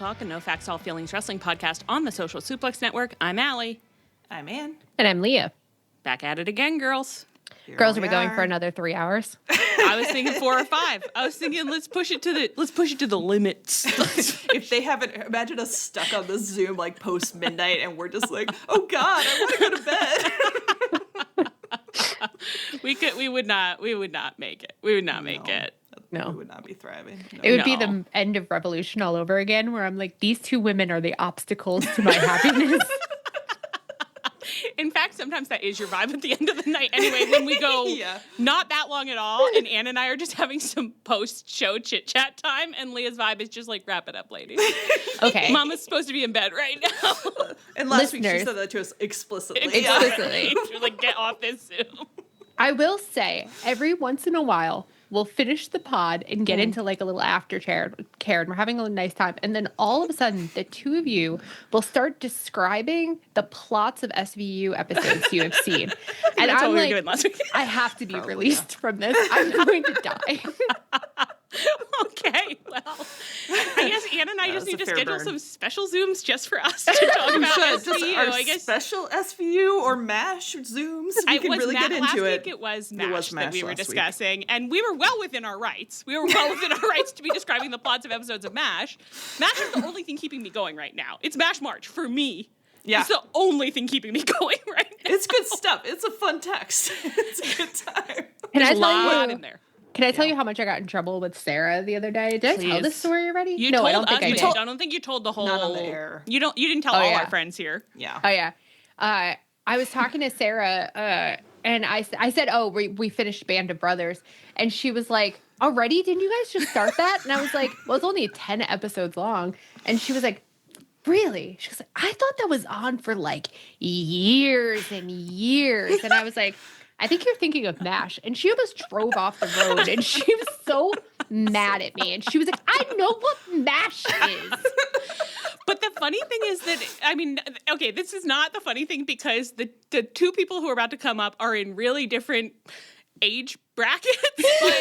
talk and no facts, all feelings wrestling podcast on the Social Suplex Network. I'm Allie. I'm Ann. And I'm Leah. Back at it again, girls. Girls, are we going for another 3 hours? I was thinking 4 or 5. I was thinking let's push it to the limits. If they haven't, imagine us stuck on the Zoom like post midnight, and we're just like, oh God, I want to go to bed. We would not make it. We would not make it. No. We would not be thriving. No. It would be the end of Revolution all over again, where I'm like, these two women are the obstacles to my happiness. In fact, sometimes that is your vibe at the end of the night. Anyway, when we go not that long at all, and Ann and I are just having some post-show chit-chat time, and Leah's vibe is just like, wrap it up, ladies. Okay. Mama's supposed to be in bed right now. And last week she said that to us explicitly. She was like, get off this Zoom. I will say, every once in a while, we'll finish the pod and get into like a little aftercare, and we're having a nice time. And then all of a sudden, the two of you will start describing the plots of SVU episodes you have seen. And I'm like, I have to be released from this. I'm going to die. Okay, well, I guess Ann and I just need to schedule some special Zooms just for us to talk about SVU. I guess special SVU or MASH Zooms. We can really get into last it. Week it was MASH that we were discussing, and we were well within our rights. We were well within our rights to be describing the plots of episodes of MASH. MASH is the only thing keeping me going right now. It's MASH March for me. Yeah. It's the only thing keeping me going right now. It's good stuff. It's a fun text. It's a good time. There's a lot in there. Can I tell you how much I got in trouble with Sarah the other day? Did I tell this story already? I don't think I did. I don't think you told the whole. Not on the air. You didn't tell all our friends here. Yeah. Oh yeah. I was talking to Sarah, and I said, "Oh, we finished Band of Brothers," and she was like, "Already? Didn't you guys just start that?" And I was like, "Well, it's only 10 episodes long," and she was like, "Really?" She was like, "I thought that was on for like years and years," and I was like, I think you're thinking of MASH. And she almost drove off the road, and she was so mad at me. And she was like, I know what MASH is. But the funny thing is that, I mean, okay, this is not the funny thing because the two people who are about to come up are in really different age brackets. But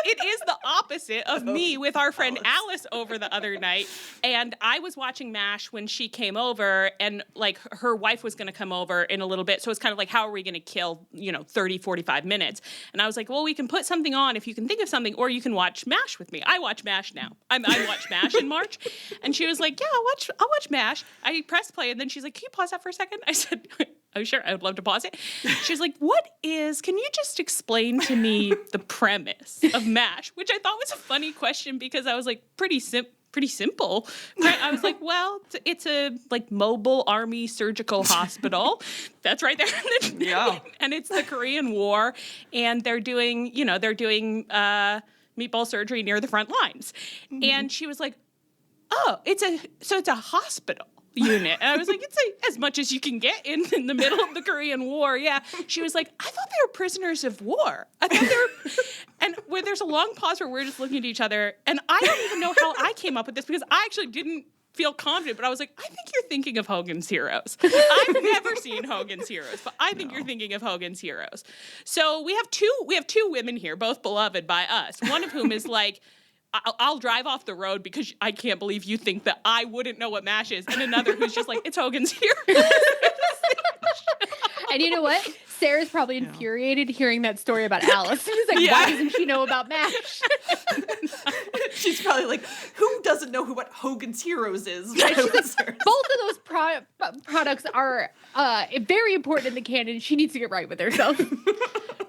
it is the opposite of me with our friend Alice over the other night. And I was watching MASH when she came over, and like her wife was going to come over in a little bit. So it's kind of like, how are we going to kill, 30, 45 minutes? And I was like, well, we can put something on if you can think of something, or you can watch MASH with me. I watch MASH now. I watch MASH in March. And she was like, yeah, I'll watch MASH. I pressed play, and then she's like, can you pause that for a second? I said, oh, sure, I would love to pause it. She was like, can you just explain to me the premise of MASH? Which I thought was a funny question because I was like, pretty simple. I was like, well, it's a like mobile army surgical hospital. That's right there. Yeah. And it's the Korean War, and they're doing meatball surgery near the front lines. Mm-hmm. And she was like, oh, it's a hospital unit. And I was like, it's as much as you can get in the middle of the Korean War. Yeah. She was like, I thought they were prisoners of war. I thought they were, and where there's a long pause where we're just looking at each other. And I don't even know how I came up with this because I actually didn't feel confident, but I was like, I think you're thinking of Hogan's Heroes. I've never seen Hogan's Heroes, but I think you're thinking of Hogan's Heroes. So we have two women here, both beloved by us. One of whom is like, I'll drive off the road because I can't believe you think that I wouldn't know what MASH is. And another who's just like, it's Hogan's Heroes. And you know what? Sarah's probably infuriated hearing that story about Alice. She's like, why doesn't she know about MASH? She's probably like, who doesn't know what Hogan's Heroes is? Both of those products are very important in the canon. She needs to get right with herself.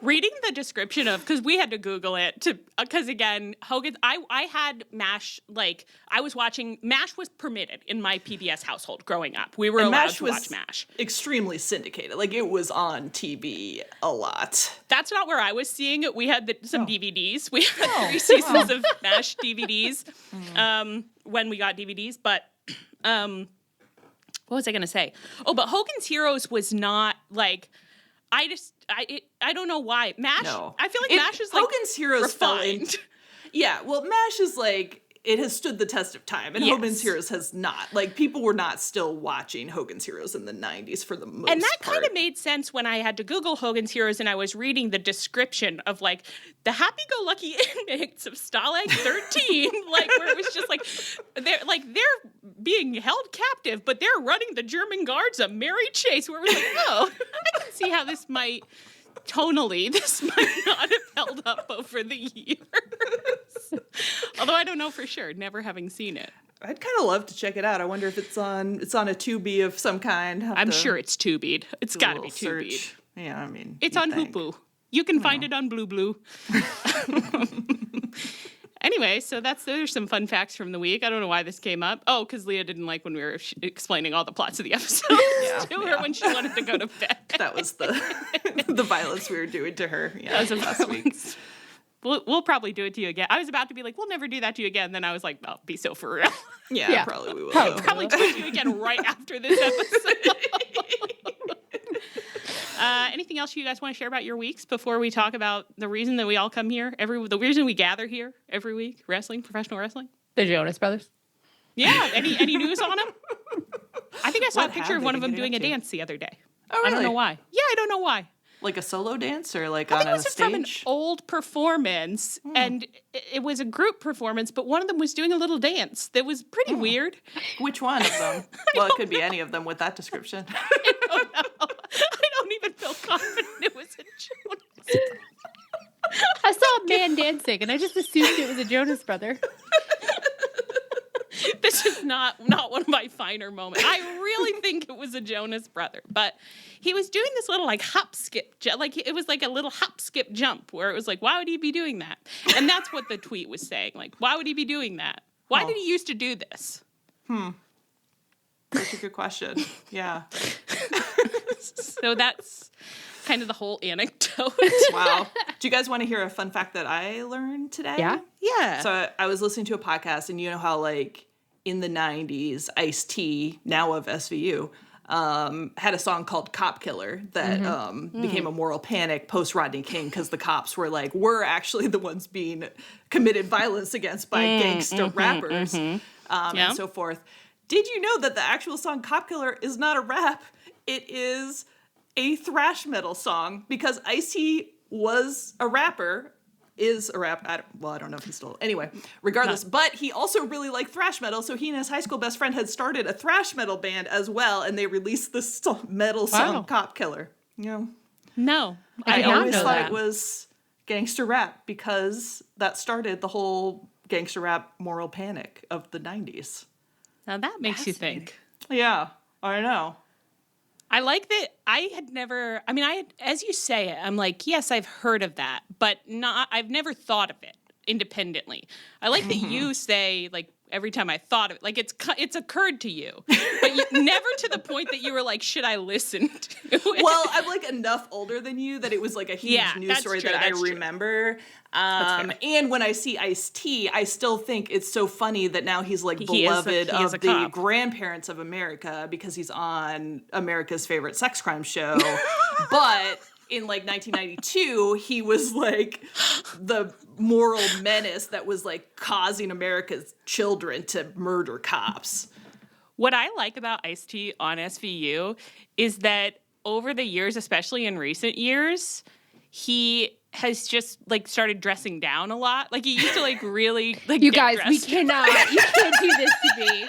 Reading the description of, because we had to Google it, because again, Hogan, I had MASH, like, I was watching, MASH was permitted in my PBS household growing up. We were allowed to watch MASH. Extremely syndicated. Like, it was on TV a lot. That's not where I was seeing it. We had some DVDs. We had 3 seasons of MASH DVDs when we got DVDs. But what was I going to say? Oh, but Hogan's Heroes was not, like, I don't know why. MASH, I feel like MASH is like Hogan's Heroes refined. Yeah, well, MASH is like, it has stood the test of time, and Hogan's Heroes has not. Like, people were not still watching Hogan's Heroes in the 90s for the most part. And that kind of made sense when I had to Google Hogan's Heroes and I was reading the description of, like, the happy-go-lucky inmates of Stalag 13, like, where it was just they're being held captive, but they're running the German guards a merry chase, where it was like, oh, I can see how this might not have held up over the years. Although I don't know for sure, never having seen it. I'd kind of love to check it out. I wonder if it's on a Tubi of some kind. I'm sure it's Tubi'd. It's got to be Tubi'd. Yeah, I mean, it's on Hoopoo. You can find it on Blue Blue. Anyway, so there's some fun facts from the week. I don't know why this came up. Oh, because Leah didn't like when we were explaining all the plots of the episodes to her when she wanted to go to bed. That was the violence we were doing to her last week. We'll probably do it to you again. I was about to be like, we'll never do that to you again. Then I was like, oh, be so for real. Yeah, probably we will. Probably do it to you again right after this episode. Anything else you guys want to share about your weeks before we talk about the reason that we all come here, the reason we gather here every week, professional wrestling? The Jonas Brothers. Yeah. Any news on them? I think I saw a picture of one of them doing a dance the other day. Oh, really? I don't know why. Yeah, I don't know why. Like a solo dance or like I on think it was a stage? from an old performance, and it was a group performance, but one of them was doing a little dance that was pretty weird. Which one of them? Well, it could be any of them with that description. I don't know. I don't even feel confident it was a Jonas. I saw a man dancing, and I just assumed it was a Jonas brother. This is not one of my finer moments. I really think it was a Jonas brother, but he was doing this little like hop skip, like it was like a little hop skip jump where it was like, why would he be doing that? And that's what the tweet was saying. Like, why would he be doing that? Why did he used to do this? That's a good question. Yeah. So that's kind of the whole anecdote. Wow. Do you guys want to hear a fun fact that I learned today? Yeah. So I was listening to a podcast, and you know how like in the 90s, Ice-T, now of SVU, had a song called Cop Killer that became a moral panic post Rodney King because the cops were like, we're actually the ones being committed violence against by gangster rappers and so forth. Did you know that the actual song Cop Killer is not a rap? It is a thrash metal song because Ice-T was a rapper. Is a rap. I don't know if he's still. Anyway, regardless. But he also really liked thrash metal, so he and his high school best friend had started a thrash metal band as well, and they released this metal song, Cop Killer. Yeah. No, I always thought it was gangster rap because that started the whole gangster rap moral panic of the 90s. Now that makes you think. Yeah, I know. I like that as you say it, I'm like, yes, I've heard of that, but I've never thought of it independently. I like that you say, like, every time I thought of it, like it's occurred to you, but never to the point that you were like, should I listen to it? Well, I'm like enough older than you that it was like a huge news story that I remember. And when I see Ice-T, I still think it's so funny that now he's like beloved of the grandparents of America because he's on America's favorite sex crime show. But in like 1992, he was like the moral menace that was like causing America's children to murder cops. What I like about Ice-T on SVU is that over the years, especially in recent years, he has just like started dressing down a lot. Like he used to like really like you guys, we cannot. You can't do this to me.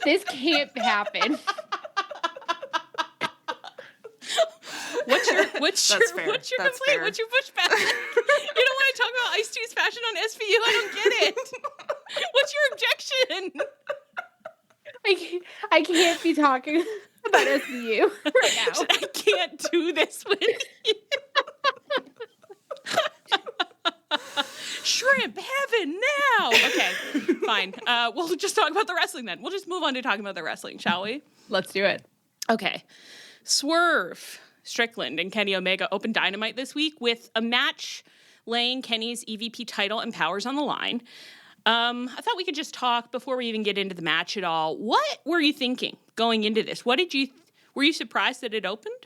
This can't happen. What's your complaint? Fair. What's your pushback? You don't want to talk about Ice-T's fashion on SVU? I don't get it. What's your objection? I can't be talking about SVU right now. I can't do this with you. Shrimp heaven now. Okay, fine. We'll just talk about the wrestling then. We'll just move on to talking about the wrestling, shall we? Let's do it. Okay. Swerve Strickland and Kenny Omega opened Dynamite this week with a match laying Kenny's EVP title and powers on the line. I thought we could just talk before we even get into the match at all. What were you thinking going into this? Were you surprised that it opened?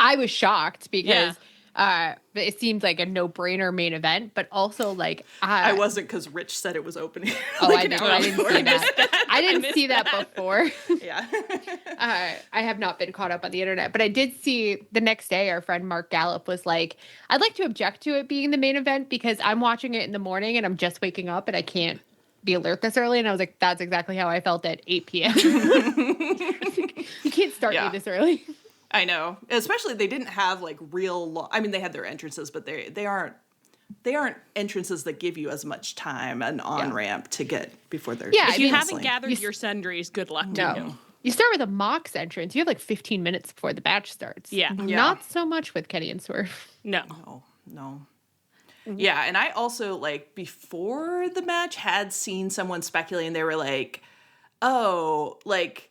I was shocked because But it seemed like a no-brainer main event, but also like I wasn't because Rich said it was opening. Oh, like I didn't see that. I didn't see that before. Yeah. I have not been caught up on the internet, but I did see the next day our friend Mark Gallup was like, I'd like to object to it being the main event because I'm watching it in the morning and I'm just waking up and I can't be alert this early. And I was like, that's exactly how I felt at 8 p.m. You can't start me this early. I know. Especially they didn't have like real I mean, they had their entrances, but they aren't entrances that give you as much time an on-ramp to get before they're if you haven't gathered your sundries, good luck to you. You start with a Mox entrance. You have like 15 minutes before the match starts. Yeah. Not so much with Kenny and Swerve. No. Yeah, and I also, like, before the match had seen someone speculating, they were like, oh, like,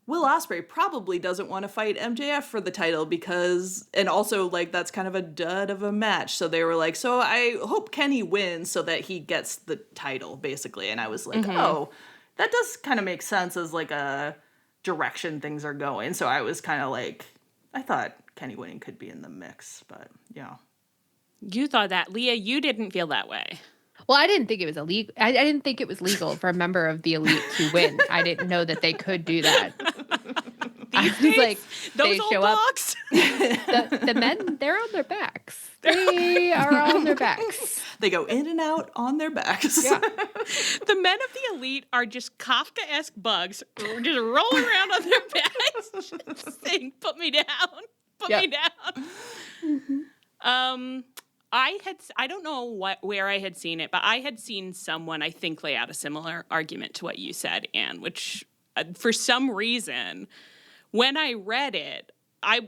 Will Ospreay probably doesn't want to fight MJF for the title because, and also, like, that's kind of a dud of a match. So they were like, so I hope Kenny wins so that he gets the title, basically. And I was like, oh, that does kind of make sense as, like, a direction things are going. So I was kind of like, I thought Kenny winning could be in the mix, but, yeah. You thought that. Leah, you didn't feel that way. Well, I didn't think it was illegal. I didn't think it was legal for a member of the elite to win. I didn't know that they could do that. These days, like, those old dogs. The men, they're on their backs. They are on their backs. They go in and out on their backs. Yeah. The men of the elite are just Kafka-esque bugs, just rolling around on their backs, just saying, "Put me down, put me down." Mm-hmm. I don't know where I had seen it, but I had seen someone, I think, lay out a similar argument to what you said, Anne, which for some reason, when I read it,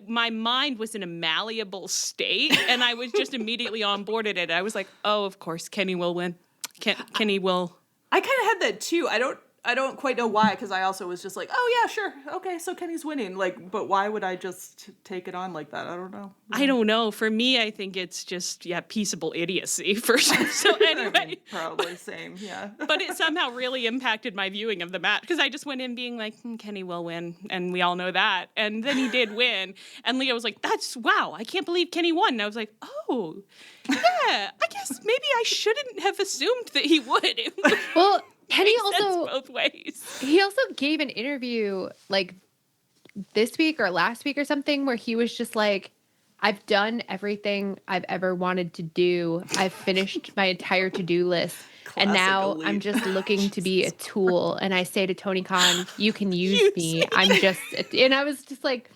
my mind was in a malleable state, and I was just immediately on board at it. I was like, oh, of course, Kenny will win. Kenny will. I kind of had that too. I don't quite know why, because I also was just like, oh, yeah, sure. Okay, so Kenny's winning. Like, but why would I just take it on like that? I don't know. I don't know. For me, I think it's just, peaceable idiocy. So anyway. I mean, probably same, yeah. But it somehow really impacted my viewing of the match, because I just went in being like, Kenny will win, and we all know that. And then he did win. And Leo was like, wow, I can't believe Kenny won. And I was like, oh, yeah, I guess maybe I shouldn't have assumed that he would. Well, Kenny also both ways. He also gave an interview like this week or last week or something where he was just like, I've done everything I've ever wanted to do. I've finished my entire to-do list. And now elite. I'm just looking to be a tool. And I say to Tony Khan, you can use me. And I was just like,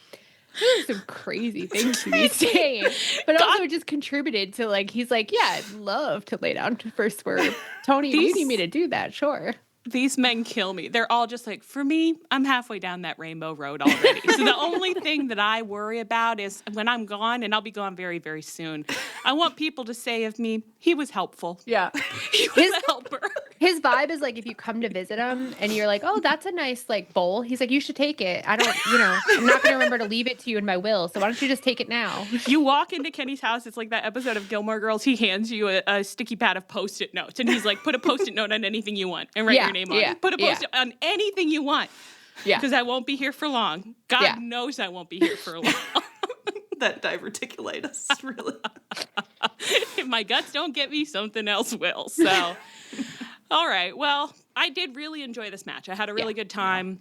those are some crazy things to be saying. But also just contributed to, like, he's like, yeah, I'd love to lay down for Swerve. Tony, you need me to do that, sure. These men kill me. They're all just like, for me, I'm halfway down that rainbow road already. So the only thing that I worry about is when I'm gone, and I'll be gone very, very soon, I want people to say of me, he was helpful. Yeah. He was a helper. His vibe is like, if you come to visit him and you're like, oh, that's a nice like bowl. He's like, you should take it. I'm not going to remember to leave it to you in my will. So why don't you just take it now? You walk into Kenny's house. It's like that episode of Gilmore Girls. He hands you a sticky pad of Post-it notes. And he's like, put a Post-it note on anything you want and write your name on it. Put a Post-it on anything you want. Yeah. Because I won't be here for long. God knows I won't be here for long. That diverticulitis, really. If my guts don't get me, something else will. So, all right. Well, I did really enjoy this match. I had a really good time.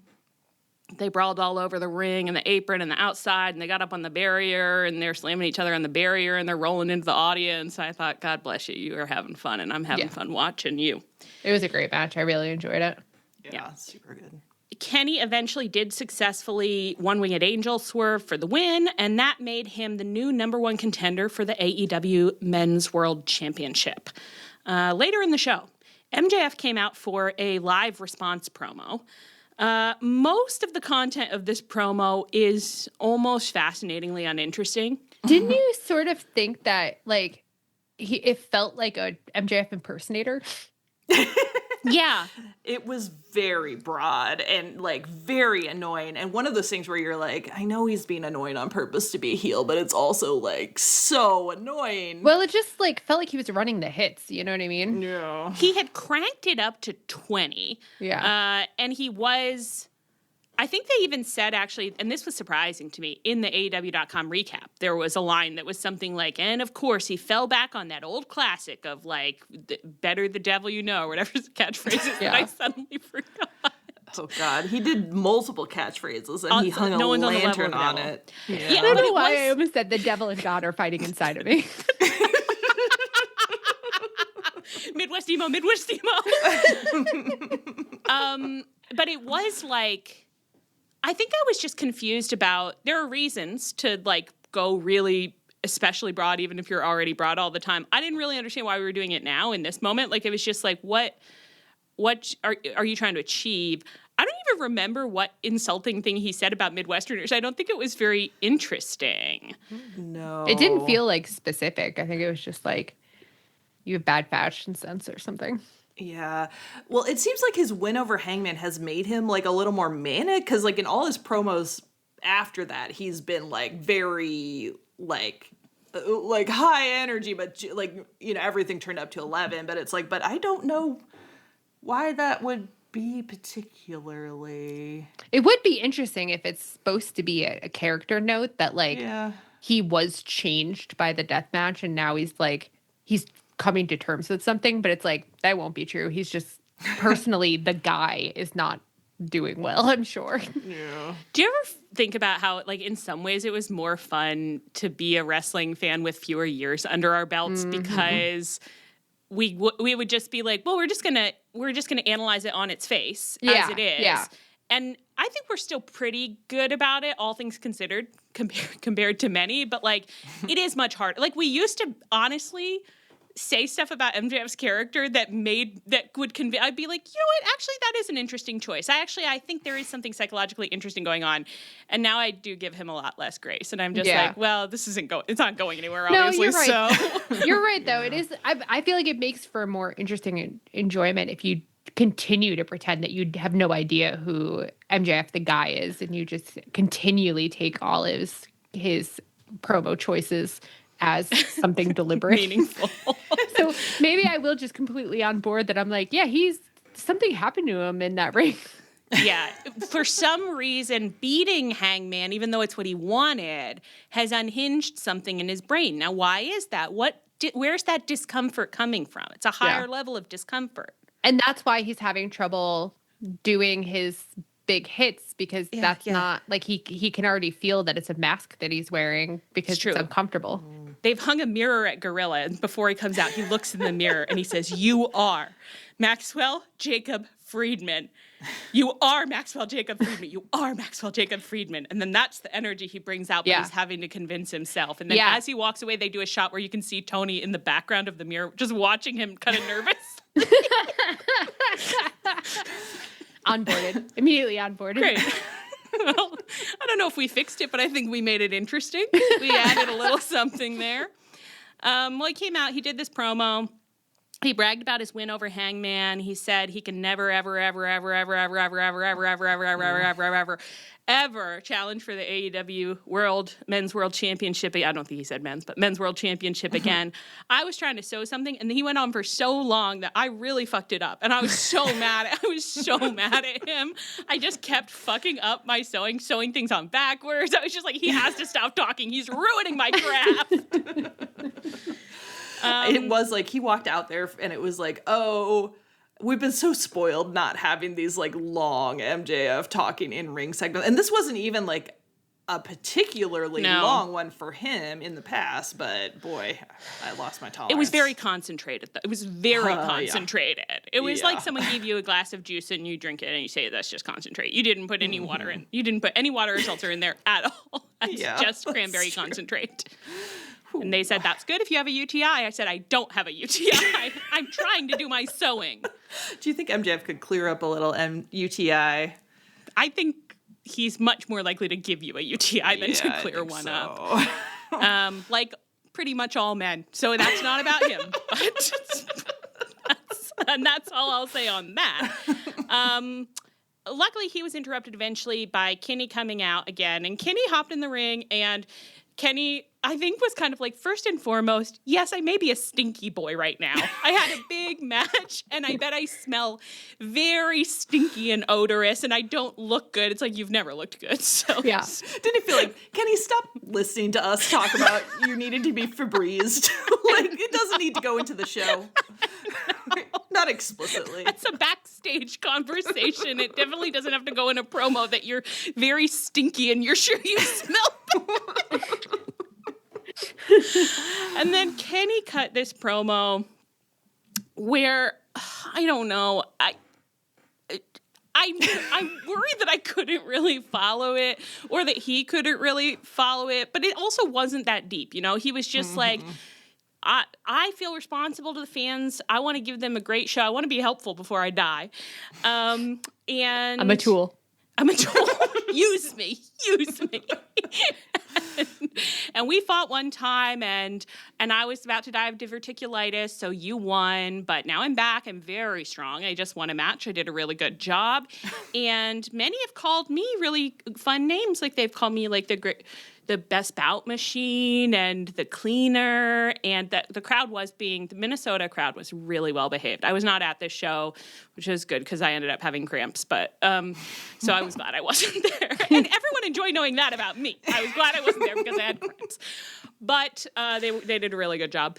Yeah. They brawled all over the ring and the apron and the outside, and they got up on the barrier, and they're slamming each other on the barrier, and they're rolling into the audience. I thought, God bless you. You are having fun, and I'm having fun watching you. It was a great match. I really enjoyed it. Yeah, super good. Kenny eventually did successfully one-winged angel Swerve for the win, and that made him the new #1 contender for the AEW Men's World Championship. Later in the show, MJF came out for a live response promo. Most of the content of this promo is almost fascinatingly uninteresting. Didn't you sort of think that, like, it felt like a MJF impersonator? Yeah. It was very broad and, like, very annoying. And one of those things where you're like, I know he's being annoying on purpose to be a heel, but it's also, like, so annoying. Well, it just, like, felt like he was running the hits. You know what I mean? Yeah. He had cranked it up to 20. Yeah. And he was I think they even said, actually, and this was surprising to me, in the AEW.com recap, there was a line that was something like, and of course, he fell back on that old classic of, like, better the devil you know, or whatever his catchphrase is that I suddenly forgot. Oh, God. He did multiple catchphrases, and he hung a lantern on it. Yeah. I don't know why I almost said the devil and God are fighting inside of me. Midwest emo. But it was like, I think I was just confused about, there are reasons to like go really, especially broad, even if you're already broad all the time. I didn't really understand why we were doing it now in this moment. Like, it was just like, what are you trying to achieve? I don't even remember what insulting thing he said about Midwesterners. I don't think it was very interesting. No. It didn't feel like specific. I think it was just like, you have bad fashion sense or something. Yeah. Well, it seems like his win over Hangman has made him like a little more manic, because like in all his promos after that, he's been like very like high energy, but like, you know, everything turned up to 11. But it's like, but I don't know why that would be particularly. It would be interesting if it's supposed to be a character note that like he was changed by the death match and now he's coming to terms with something, but it's like, that won't be true. He's just personally, the guy is not doing well, I'm sure. Yeah. Do you ever think about how, like, in some ways it was more fun to be a wrestling fan with fewer years under our belts because we would just be like, well, we're just gonna analyze it on its face as it is. Yeah. And I think we're still pretty good about it, all things considered, compared to many. But like, it is much harder. Like, we used to honestly say stuff about MJF's character that would convince. I'd be like, you know what? Actually, that is an interesting choice. I think there is something psychologically interesting going on. And now I do give him a lot less grace. And I'm just like, well, this it's not going anywhere, obviously. No, you're right. So You're right, though. It is. I feel like it makes for more interesting enjoyment if you continue to pretend that you have no idea who MJF the guy is, and you just continually take all his promo choices as something deliberate. Meaningful. So maybe I will just completely on board that I'm like, yeah, something happened to him in that ring. Yeah. For some reason, beating Hangman, even though it's what he wanted, has unhinged something in his brain. Now, why is that? Where's that discomfort coming from? It's a higher level of discomfort. And that's why he's having trouble doing his big hits, because that's not like he can already feel that it's a mask that he's wearing because it's uncomfortable. They've hung a mirror at Gorilla, and before he comes out, he looks in the mirror and he says, "You are Maxwell Jacob Friedman. You are Maxwell Jacob Friedman. You are Maxwell Jacob Friedman." And then that's the energy he brings out, but he's having to convince himself. And then as he walks away, they do a shot where you can see Tony in the background of the mirror, just watching him kind of nervous. Onboarded. Immediately onboarded. Great. Well, I don't know if we fixed it, but I think we made it interesting. We added a little something there. Well, he came out, he did this promo. He bragged about his win over Hangman. He said he can never, ever, ever, ever, ever, ever, ever, ever, ever, ever, ever, ever, ever, ever, ever, ever challenge for the AEW Men's World Championship. I don't think he said men's, but Men's World Championship again. I was trying to sew something, and he went on for so long that I really fucked it up, and I was so mad. I was so mad at him. I just kept fucking up my sewing things on backwards. I was just like, he has to stop talking. He's ruining my craft. It was like he walked out there and it was like, oh, we've been so spoiled not having these like long MJF talking in ring segments. And this wasn't even like a particularly long one for him in the past, but boy, I lost my tolerance. It was very concentrated. It was very concentrated. Yeah. It was like someone gave you a glass of juice and you drink it and you say, that's just concentrate. You didn't put any water in. You didn't put any water or seltzer in there at all. It's just cranberry concentrate. And they said, that's good if you have a UTI. I said, I don't have a UTI. I'm trying to do my sewing. Do you think MJF could clear up a little UTI? I think he's much more likely to give you a UTI than to clear one up. Like pretty much all men. So that's not about him. But that's all I'll say on that. Luckily, he was interrupted eventually by Kenny coming out again. And Kenny hopped in the ring and Kenny, I think, was kind of like, first and foremost, yes, I may be a stinky boy right now. I had a big match, and I bet I smell very stinky and odorous, and I don't look good. It's like, you've never looked good. So Yeah. Didn't it feel like, Kenny, stop listening to us talk about you needed to be Febrezed? Like, it doesn't need to go into the show. Not explicitly. That's a backstage conversation. It definitely doesn't have to go in a promo that you're very stinky and you're sure you smell bad. And then Kenny cut this promo where, I don't know, I'm worried that I couldn't really follow it, or that he couldn't really follow it, but it also wasn't that deep, you know? He was just like, I feel responsible to the fans. I want to give them a great show. I want to be helpful before I die. And I'm a tool. Use me. And we fought one time, and I was about to die of diverticulitis, so you won. But now I'm back. I'm very strong. I just won a match. I did a really good job. And many have called me really fun names. Like, they've called me, like, the best bout machine and the cleaner, and the Minnesota crowd was really well behaved. I was not at this show, which is good because I ended up having cramps, but so I was glad I wasn't there. And everyone enjoyed knowing that about me. I was glad I wasn't there because I had cramps. But they did a really good job.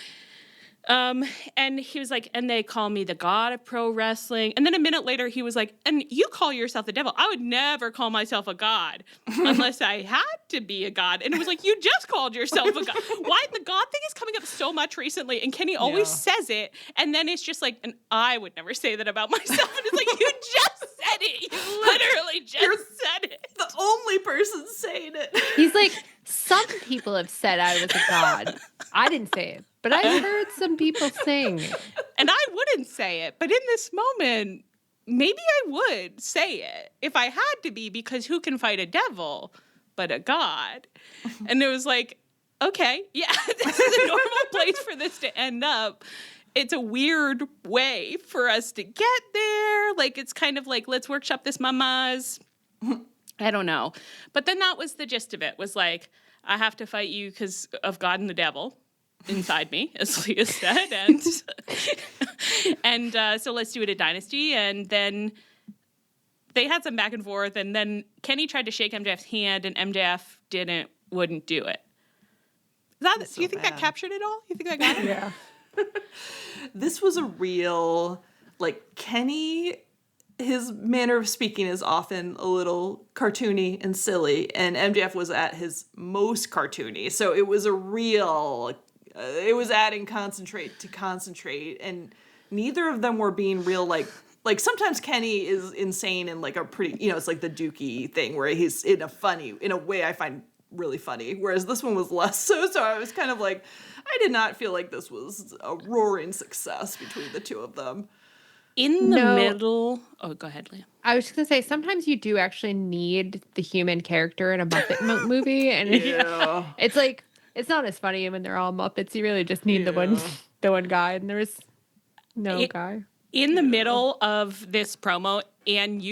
And he was like, and they call me the god of pro wrestling. And then a minute later, he was like, and you call yourself the devil. I would never call myself a god unless I had to be a god. And it was like, you just called yourself a god. Why? The god thing is coming up so much recently. And Kenny always says it. And then it's just like, and I would never say that about myself. And it's like, you just said it. You literally just said it. The only person saying it. He's like, some people have said I was a god. I didn't say it, but I've heard some people saying it. And I wouldn't say it, but in this moment, maybe I would say it if I had to be, because who can fight a devil but a god? And it was like, okay, yeah, this is a normal place for this to end up. It's a weird way for us to get there. Like, it's kind of like, let's workshop this, mamas. I don't know. But then that was the gist of it, was like, I have to fight you because of God and the devil inside me, as Leah said. And so let's do it at Dynasty. And then they had some back and forth. And then Kenny tried to shake MJF's hand, and MJF wouldn't do it. Do you think that captured it all? You think that got it? Yeah. This was a real, like, Kenny, his manner of speaking is often a little cartoony and silly, and MJF was at his most cartoony. So it was a real, it was adding concentrate to concentrate, and neither of them were being real, like sometimes Kenny is insane in like a pretty, it's like the Dookie thing where he's in a way I find really funny, whereas this one was less so. So I was kind of like, I did not feel like this was a roaring success between the two of them. In the middle. Oh, go ahead, Leah. I was just going to say, sometimes you do actually need the human character in a Muppet movie. And it's like, it's not as funny when they're all Muppets. You really just need the one guy. And there was no guy. In the middle of this promo, and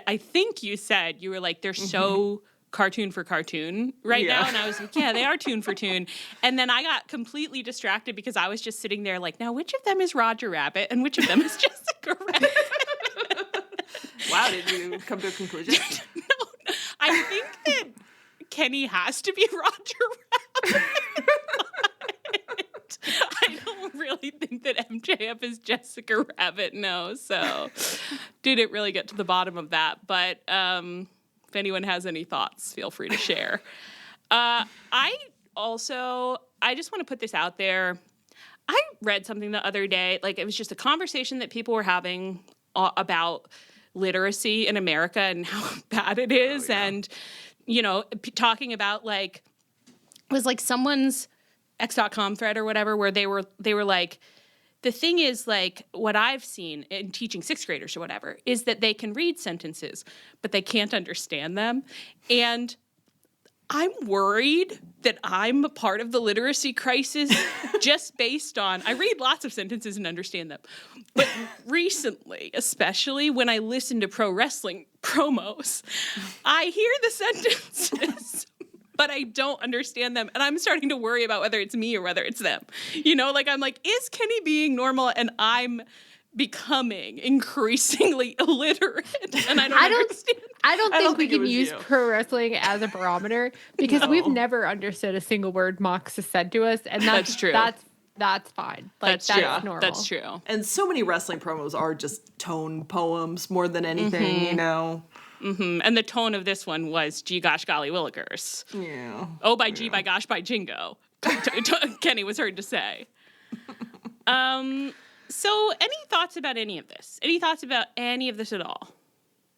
I think you said, you were like, they're so cartoon for cartoon right now. And I was like, yeah, they are tune for tune. And then I got completely distracted because I was just sitting there like, now which of them is Roger Rabbit and which of them is Jessica Rabbit? Wow, did you come to a conclusion? No, I think that Kenny has to be Roger Rabbit. I don't really think that MJF is Jessica Rabbit, no. So didn't really get to the bottom of that. But if anyone has any thoughts, feel free to share. I just want to put this out there. I read something the other day, like it was just a conversation that people were having about literacy in America and how bad it is. And, talking about like, it was like someone's X.com thread or whatever, where they were like, the thing is, like, what I've seen in teaching sixth graders or whatever is that they can read sentences, but they can't understand them. And I'm worried that I'm a part of the literacy crisis just based on, I read lots of sentences and understand them. But recently, especially when I listen to pro wrestling promos, I hear the sentences but I don't understand them. And I'm starting to worry about whether it's me or whether it's them. You know, like I'm like, is Kenny being normal? And I'm becoming increasingly illiterate. And I don't understand. I don't think we think it can was use you. pro wrestling as a barometer because No. we've never understood a single word Mox has said to us. And That's true. That's fine. Like, That's true. normal. That's true. And so many wrestling promos are just tone poems more than anything, you know? Mm-hmm. And the tone of this one was Gee Gosh Golly Willikers. Yeah. Oh, by Gee, by Gosh, by Jingo. Kenny was heard to say. So any thoughts about any of this? Any thoughts about any of this at all?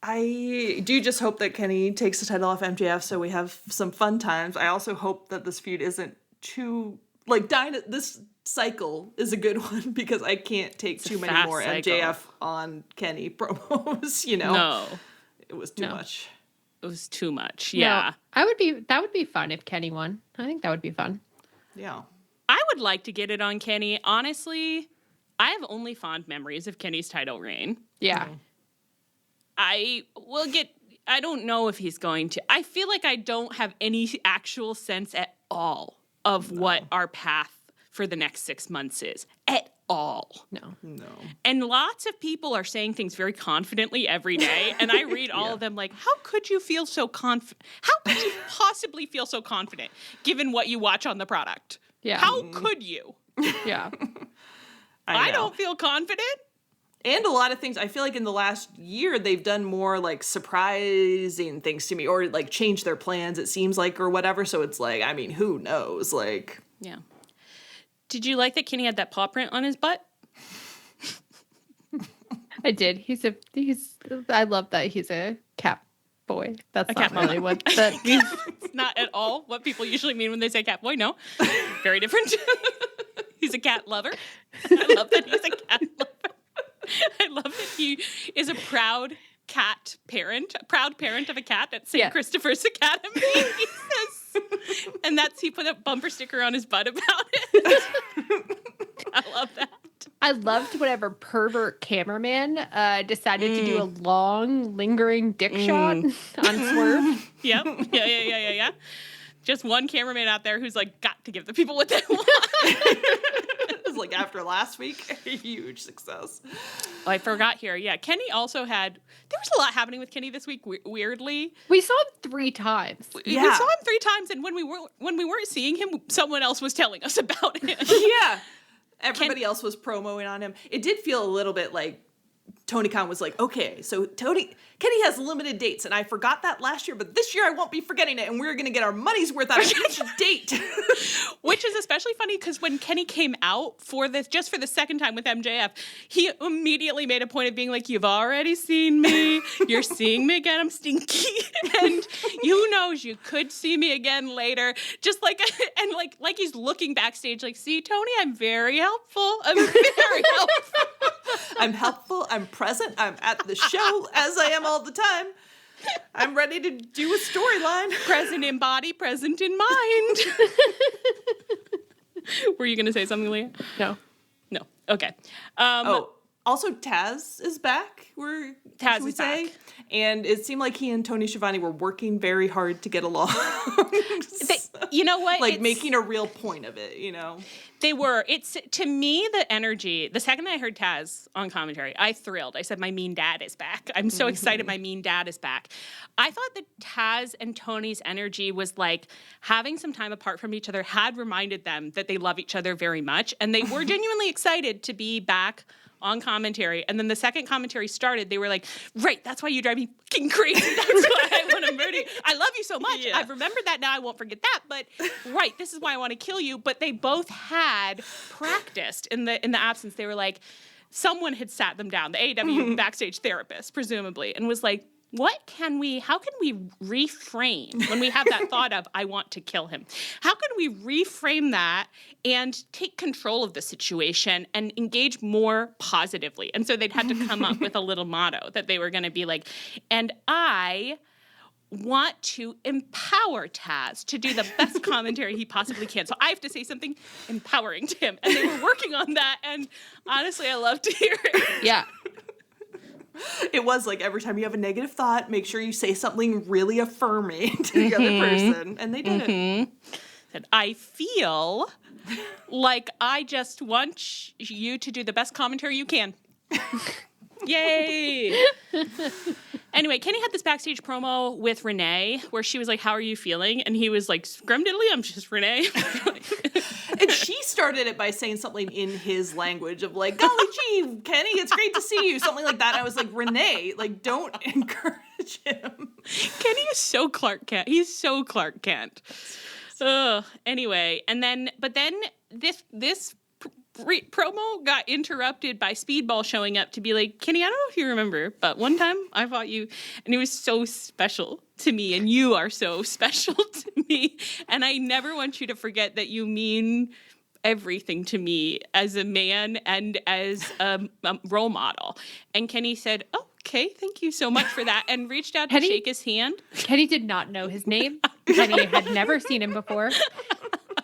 I do just hope that Kenny takes the title off MJF so we have some fun times. I also hope that this feud isn't too, like, this cycle is a good one because I can't take too many more cycle. MJF on Kenny promos, you know? No. It was too much. It was too much. Yeah. No, that would be fun if Kenny won. I think that would be fun. Yeah. I would like to get it on Kenny. Honestly, I have only fond memories of Kenny's title reign. Yeah. I don't know if he's going to. I feel like I don't have any actual sense at all of what our path for the next 6 months is. At all. No. And lots of people are saying things very confidently every day. And I read all of them like, how could you feel so confident? How could you possibly feel so confident given what you watch on the product? Yeah. How could you? Yeah. I don't feel confident. And a lot of things, I feel like in the last year, they've done more, like, surprising things to me or, like, changed their plans, it seems like, or whatever. So it's like, I mean, who knows? Like... Yeah. Did you like that Kenny had that paw print on his butt? I did. I love that he's a cat boy. That's not really what that means. It's not at all what people usually mean when they say cat boy. No. Very different. He's a cat lover. I love that he's a cat lover. I love that he is a proud parent of a cat at St. Christopher's Academy. He says, and he put a bumper sticker on his butt about it. I love that. I loved whatever pervert cameraman decided to do a long, lingering dick shot on Swerve. Yep. Yeah. Just one cameraman out there who's like, got to give the people what they want. It was like after last week, a huge success. Oh, I forgot here. Yeah, Kenny also there was a lot happening with Kenny this week, weirdly. We saw him 3 times. We saw him 3 times, and when we weren't seeing him, someone else was telling us about him. Yeah. Everybody else was promoing on him. It did feel a little bit like Tony Khan was like, okay, so Kenny has limited dates, and I forgot that last year, but this year I won't be forgetting it, and we're going to get our money's worth out of each date. Which is especially funny because when Kenny came out for this, just for the second time with MJF, he immediately made a point of being like, you've already seen me. You're seeing me again. I'm stinky. And who knows, you could see me again later. Just like, and like he's looking backstage like, see, Tony, I'm very helpful. I'm very helpful. I'm helpful. I'm present. I'm at the show as I am all the time. I'm ready to do a storyline. Present in body, present in mind. Were you going to say something, Leah? No. Okay. Also Taz is back. Taz is back. And it seemed like he and Tony Schiavone were working very hard to get along. You know what? Like making a real point of it, you know? They were. It's, to me, the energy, the second I heard Taz on commentary, I thrilled. I said, my mean dad is back. I'm so excited my mean dad is back. I thought that Taz and Tony's energy was like having some time apart from each other had reminded them that they love each other very much. And they were genuinely excited to be back on commentary. And then the second commentary started, they were like, right, that's why you drive me fucking crazy. That's why I want to murder you. I love you so much. Yeah. I've remembered that now. I won't forget that. But right, this is why I want to kill you. But they both had practiced in the absence. They were like, someone had sat them down, the AEW backstage therapist, presumably, and was like, how can we reframe when we have that thought of, I want to kill him? How can we reframe that and take control of the situation and engage more positively? And so they'd had to come up with a little motto that they were going to be like, and I want to empower Taz to do the best commentary he possibly can. So I have to say something empowering to him. And they were working on that. And honestly, I love to hear it. Yeah. It was like every time you have a negative thought, make sure you say something really affirming to the other person. And they did it. Said, I feel like I just want you to do the best commentary you can. Yay! Anyway, Kenny had this backstage promo with Renee where she was like, how are you feeling? And he was like, scrumdiddly, I'm just Renee. And she started it by saying something in his language of like, golly gee, Kenny, it's great to see you. Something like that. And I was like, Renee, like, don't encourage him. Kenny is so Clark Kent. He's so Clark Kent. Anyway, but then this promo got interrupted by Speedball showing up to be like, Kenny, I don't know if you remember, but one time I fought you and it was so special to me and you are so special to me. And I never want you to forget that you mean everything to me as a man and as a role model. And Kenny said, okay, thank you so much for that. And reached out to shake his hand. Kenny did not know his name. Kenny had never seen him before.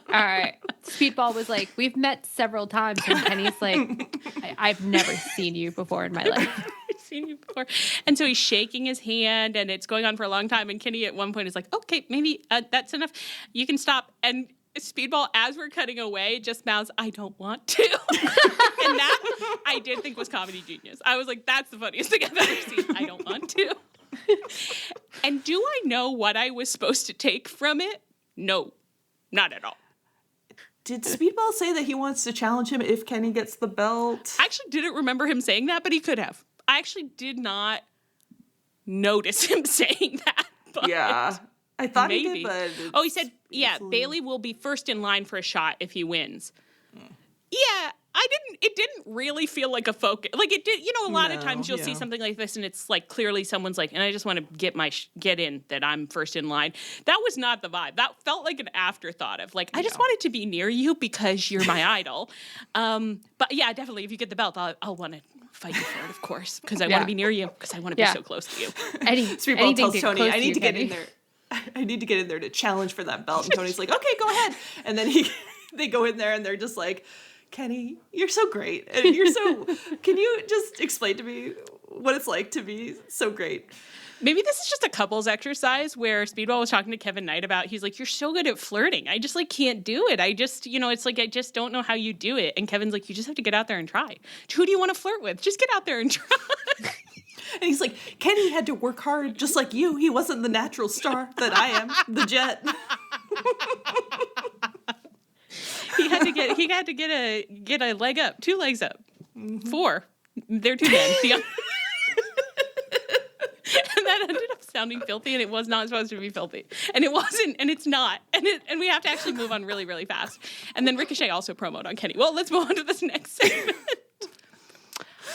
All right. Speedball was like, we've met several times. And Kenny's like, I've never seen you before in my life. I've seen you before. And so he's shaking his hand and it's going on for a long time. And Kenny at one point is like, okay, maybe that's enough. You can stop. And Speedball, as we're cutting away, just mouths, I don't want to. And that I did think was comedy genius. I was like, that's the funniest thing I've ever seen. I don't want to. And do I know what I was supposed to take from it? No, not at all. Did Speedball say that he wants to challenge him if Kenny gets the belt? I actually didn't remember him saying that, but he could have. I actually did not notice him saying that. Yeah. I thought maybe. he did, but... he said, Bailey will be first in line for a shot if he wins. Yeah, it didn't really feel like a focus. Like it did, a lot of times you'll see something like this and it's like clearly someone's like, and I just want to get in that I'm first in line. That was not the vibe. That felt like an afterthought of like, I just wanted to be near you because you're my idol. But yeah, definitely if you get the belt, I'll want to fight you for it, of course, because I want to be near you because I want to be so close to you. Speedball tells Tony, I need to get in there. I need to get in there to challenge for that belt. And Tony's like, okay, go ahead. And then they go in there and they're just like, Kenny, you're so great. And can you just explain to me what it's like to be so great? Maybe this is just a couples exercise where Speedball was talking to Kevin Knight about, he's like, you're so good at flirting. I just can't do it. I just, it's like, I just don't know how you do it. And Kevin's like, you just have to get out there and try. Who do you want to flirt with? Just get out there and try. And he's like, Kenny had to work hard just like you. He wasn't the natural star that I am, the Jet. He had to get a leg up, 2 legs up, 4. They're 2 men. And that ended up sounding filthy, and it was not supposed to be filthy, and it wasn't, and it's not, and we have to actually move on really, really fast. And then Ricochet also promoted on Kenny. Well, let's move on to this next segment.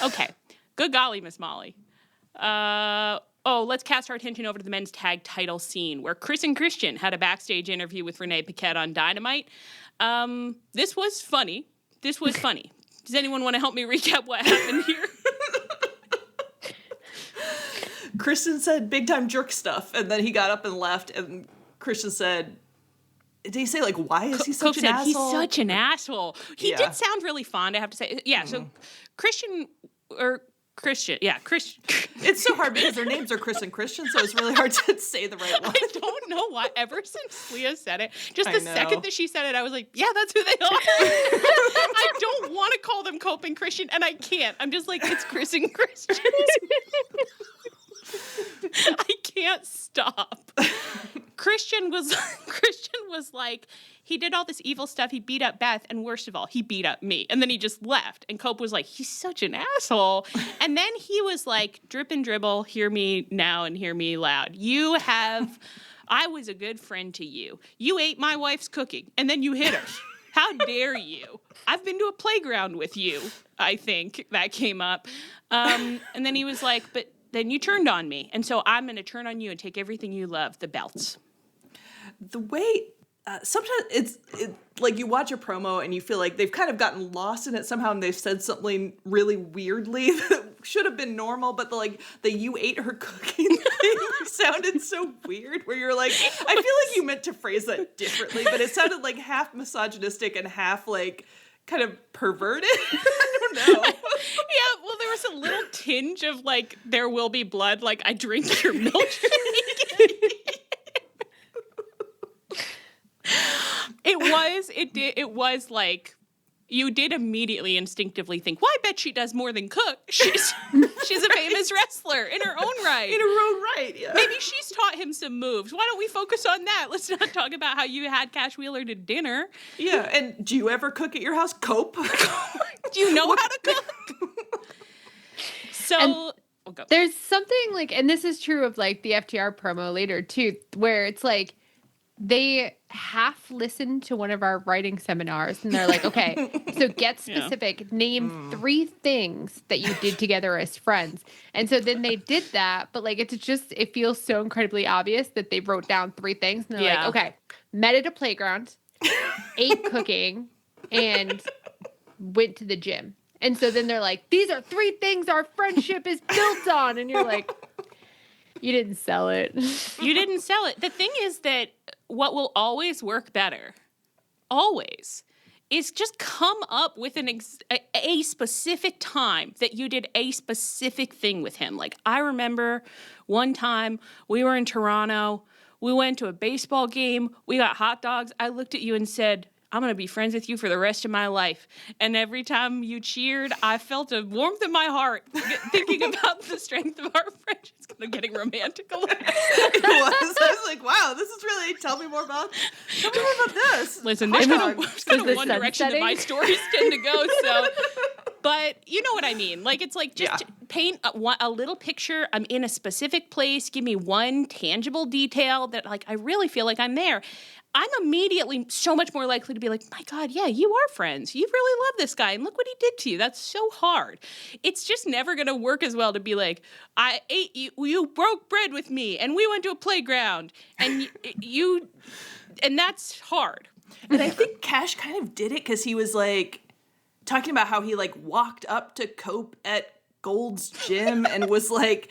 Okay, good golly, Miss Molly. Let's cast our attention over to the men's tag title scene where ChrisnChristian had a backstage interview with Renee Paquette on Dynamite. This was funny. Does anyone want to help me recap what happened here? Christian said big time jerk stuff, and then he got up and left, and Christian said, did he say, like, why is he such an asshole? He's such an asshole. He did sound really fond, I have to say. Yeah, so Christian. It's so hard because their names are Chris and Christian, so it's really hard to say the right one. I don't know why. Ever since Leah said it, just the second that she said it, I was like, yeah, that's who they are. I don't want to call them Cope and Christian, and I can't. I'm just like, it's Chris and Christian. I can't stop. Christian was like, he did all this evil stuff. He beat up Beth, and worst of all, he beat up me. And then he just left. And Cope was like, he's such an asshole. And then he was like, drip and dribble, hear me now and hear me loud. I was a good friend to you. You ate my wife's cooking, and then you hit her. How dare you? I've been to a playground with you, I think that came up. And then he was like, but then you turned on me. And so I'm going to turn on you and take everything you love, the belts. The way, sometimes it's like you watch a promo and you feel like they've kind of gotten lost in it somehow and they've said something really weirdly that should have been normal, but the you ate her cooking thing sounded so weird where you're like, I feel like you meant to phrase that differently, but it sounded like half misogynistic and half like kind of perverted. I don't know. Yeah, well, there was a little tinge tinge of like There Will Be Blood, like I drink your milkshake. It was like you did immediately instinctively think, well, I bet she does more than cook. She's a famous wrestler in her own right. In her own right, yeah. Maybe she's taught him some moves. Why don't we focus on that? Let's not talk about how you had Cash Wheeler to dinner. Yeah, and do you ever cook at your house? Cope? Do you know how to cook? So... There's something like, and this is true of like the FTR promo later too, where it's like they half listened to one of our writing seminars and they're like, okay, so get specific, name 3 things that you did together as friends. And so then they did that, but like it feels so incredibly obvious that they wrote down 3 things and they're like, okay, met at a playground, ate cooking, and went to the gym. And so then they're like, these are 3 things our friendship is built on. And you're like, you didn't sell it. You didn't sell it. The thing is that what will always work better, always, is just come up with a specific time that you did a specific thing with him. Like, I remember one time we were in Toronto. We went to a baseball game. We got hot dogs. I looked at you and said, I'm going to be friends with you for the rest of my life. And every time you cheered, I felt a warmth in my heart thinking about the strength of our friendship. It's kind of getting romantic a little bit. It was. I was like, wow, this is really, tell me more about this. Listen, there's kind of one direction that my stories tend to go, so... But you know what I mean. Like, it's like just paint a little picture. I'm in a specific place. Give me one tangible detail that, like, I really feel like I'm there. I'm immediately so much more likely to be like, my God, yeah, you are friends. You really love this guy. And look what he did to you. That's so hard. It's just never going to work as well to be like, I ate you broke bread with me and we went to a playground and and that's hard. And I think Cash kind of did it because he was like, talking about how he like walked up to Cope at Gold's gym and was like,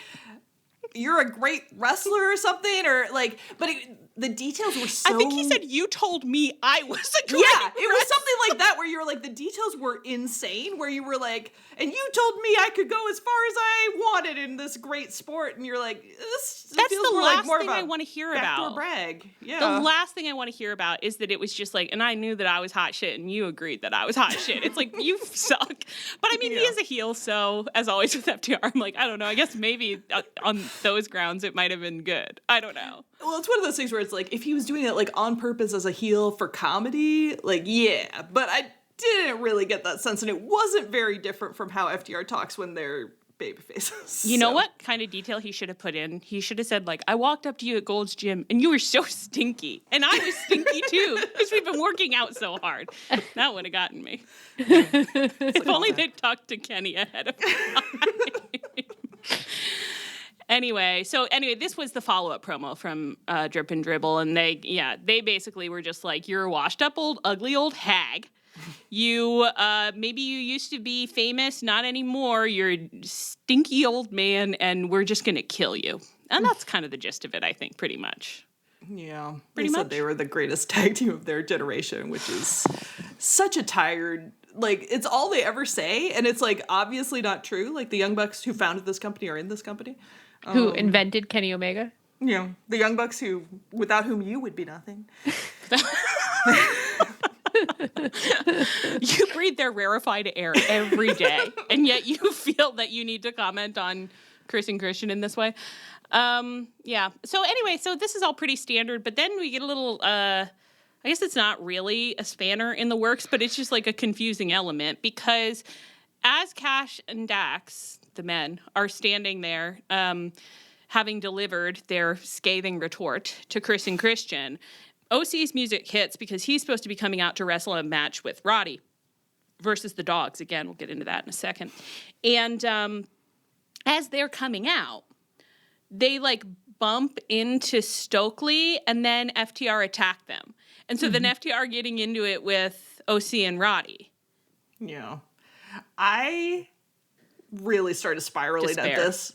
you're a great wrestler or something, or like, but the details were so... I think he said, you told me I was a great wrestler. It was something like that where you were like, the details were insane, where you were like, and you told me I could go as far as I wanted in this great sport, and you're like, that's feels the more last thing I want to hear about. Backdoor brag. Yeah. The last thing I want to hear about is that it was just like, and I knew that I was hot shit, and you agreed that I was hot shit. It's like, you suck. But I mean, he is a heel, so as always with FTR, I'm like, I don't know. I guess maybe on those grounds it might have been good. I don't know. Well, it's one of those things where it's like, if he was doing it like on purpose as a heel for comedy, like, yeah, but I didn't really get that sense, and it wasn't very different from how FTR talks when they're baby faces. You know what kind of detail he should have put in? He should have said, like, I walked up to you at Gold's Gym and you were so stinky. And I was stinky too, because we've been working out so hard. That would have gotten me. If only they'd talked to Kenny ahead of time. Anyway, this was the follow-up promo from Drip and Dribble, and they basically were just like, you're a washed-up ugly old hag. You, maybe you used to be famous, not anymore. You're a stinky old man, and we're just going to kill you. And that's kind of the gist of it, I think, pretty much. Yeah. Pretty much. Said they were the greatest tag team of their generation, which is such a tired... Like, it's all they ever say, and it's, like, obviously not true. Like, the Young Bucks who founded this company are in this company. Who invented Kenny Omega? Yeah, the Young Bucks without whom you would be nothing. You breathe their rarefied air every day, and yet you feel that you need to comment on ChrisnChristian in this way. Yeah. So anyway, this is all pretty standard, but then we get a little... I guess it's not really a spanner in the works, but it's just like a confusing element because as Cash and Dax, the men, are standing there having delivered their scathing retort to ChrisnChristian, OC's music hits because he's supposed to be coming out to wrestle a match with Roddy versus the Dogs. Again, we'll get into that in a second. And as they're coming out, they like bump into Stokely and then FTR attack them. And so then FTR getting into it with OC and Roddy. Yeah. I really started spiraling at this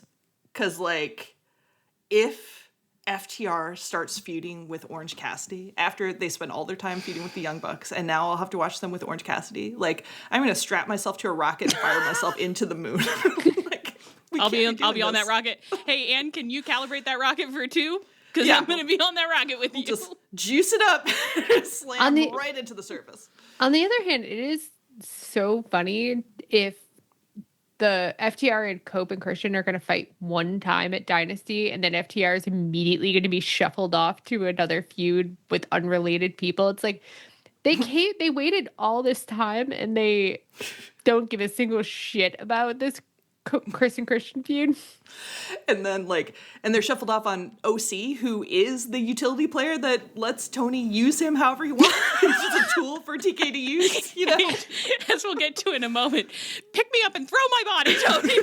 because, like, if FTR starts feuding with Orange Cassidy after they spend all their time feuding with the Young Bucks, and now I'll have to watch them with Orange Cassidy, like, I'm going to strap myself to a rocket and fire myself into the moon. Like, we I'll be on that rocket. Hey, Ann, can you calibrate that rocket for 2? Because I'm going to be on that rocket with you. Just juice it up, slam right into the surface. On the other hand, it is so funny if the FTR and Cope and Christian are going to fight one time at Dynasty, and then FTR is immediately going to be shuffled off to another feud with unrelated people. It's like they waited all this time, and they don't give a single shit about this Chris and Christian feud. And then and they're shuffled off on OC, who is the utility player that lets Tony use him however he wants. He's just a tool for TK to use, As we'll get to in a moment. Pick me up and throw my body, Tony.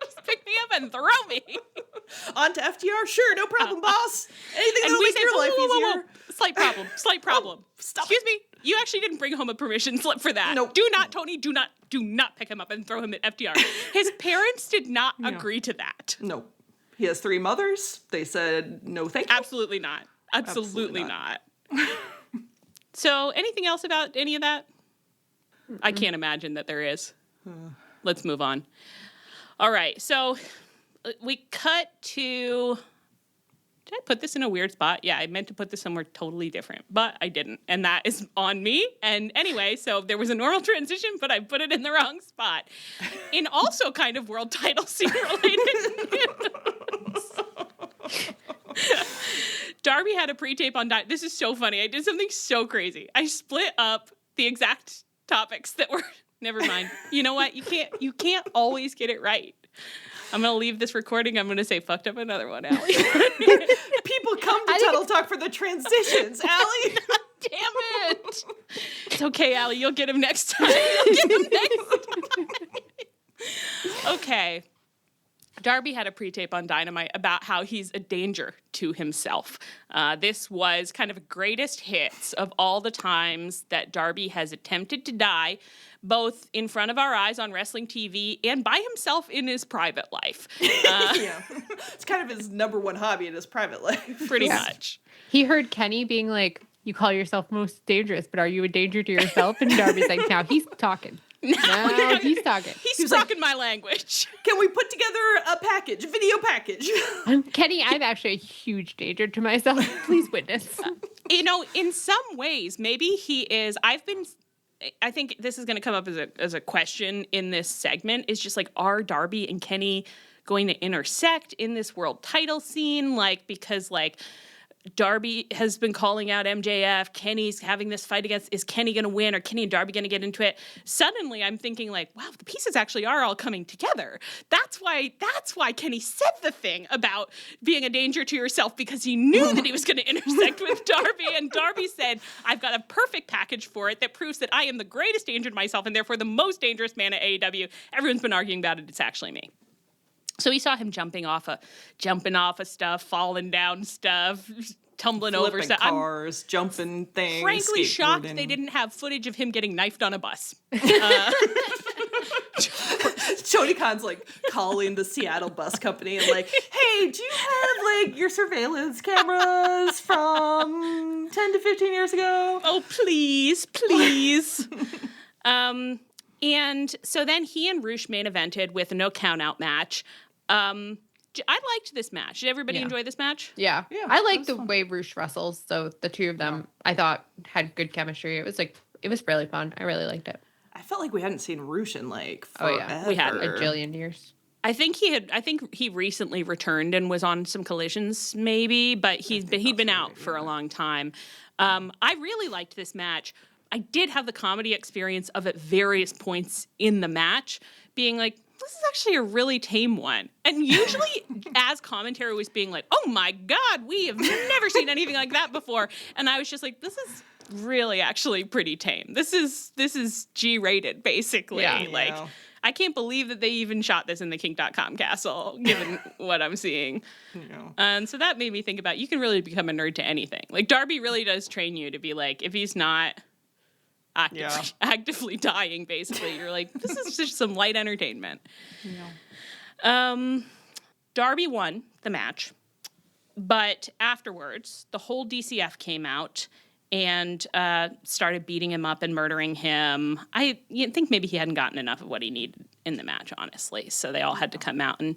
Just pick me up and throw me. On to FTR, sure, no problem, boss. Anything that'll make your life easier. Slight problem. Stop. Excuse me. You actually didn't bring home a permission slip for that. Nope. Do not, Tony, do not pick him up and throw him at FTR. His parents did not agree to that. No. He has 3 mothers. They said no thank you. Absolutely not. Absolutely not. So anything else about any of that? I can't imagine that there is. Let's move on. All right. So we cut to... Did I put this in a weird spot? Yeah, I meant to put this somewhere totally different, but I didn't. And that is on me. And anyway, so there was a normal transition, but I put it in the wrong spot. In also kind of world title scene related news. Darby had a pre-tape on This is so funny. I did something so crazy. I split up the exact topics that were... Never mind. You know what? You can't always get it right. I'm going to leave this recording. I'm going to say fucked up another one, Allie. People come to Tuttle Talk for the transitions, Allie. Damn it. It's okay, Allie. You'll get him next time. Okay. Darby had a pre-tape on Dynamite about how he's a danger to himself. This was kind of greatest hits of all the times that Darby has attempted to die, both in front of our eyes on wrestling TV and by himself in his private life. It's kind of his number one hobby in his private life. Pretty much. He heard Kenny being like, you call yourself most dangerous, but are you a danger to yourself? And Darby's like, now he's talking. No, he's talking. He's talking my language. Can we put together a video package? Kenny, I'm actually a huge danger to myself. Please witness. In some ways, maybe he is. I think this is going to come up as a question in this segment, is just like, are Darby and Kenny going to intersect in this world title scene? Because Darby has been calling out MJF. Kenny's having this fight against, is Kenny going to win? Are Kenny and Darby going to get into it? Suddenly I'm thinking wow, the pieces actually are all coming together. That's why Kenny said the thing about being a danger to yourself, because he knew that he was going to intersect with Darby. And Darby said, I've got a perfect package for it that proves that I am the greatest danger to myself and therefore the most dangerous man at AEW. Everyone's been arguing about it. It's actually me. So we saw him jumping off of stuff, falling down stuff, tumbling over stuff. Cars, jumping things. Frankly shocked they didn't have footage of him getting knifed on a bus. Tony Khan's calling the Seattle bus company and hey, do you have your surveillance cameras from 10 to 15 years ago? Oh, please. And so then he and Rush main evented with a no count out match. I liked this match. Did everybody enjoy this match? Yeah. I like the way Rush wrestles. So the two of them, I thought, had good chemistry. It was really fun. I really liked it. I felt like we hadn't seen Rush in forever. Oh yeah, we had a jillion years. I think he recently returned and was on some collisions maybe, but he'd been out for a long time. I really liked this match. I did have the comedy experience of at various points in the match being this is actually a really tame one. And usually as commentary was being oh my God, we have never seen anything like that before. And I was just this is really actually pretty tame. This is G-rated basically. Yeah. I can't believe that they even shot this in the Kink.com castle, given what I'm seeing. No. And so that made me think about, you can really become a nerd to anything. Darby really does train you to be if he's not actively dying, basically, you're this is just some light entertainment. Yeah. Darby won the match, but afterwards, the whole DCF came out and started beating him up and murdering him. I think maybe he hadn't gotten enough of what he needed in the match, honestly. So they all had to come out and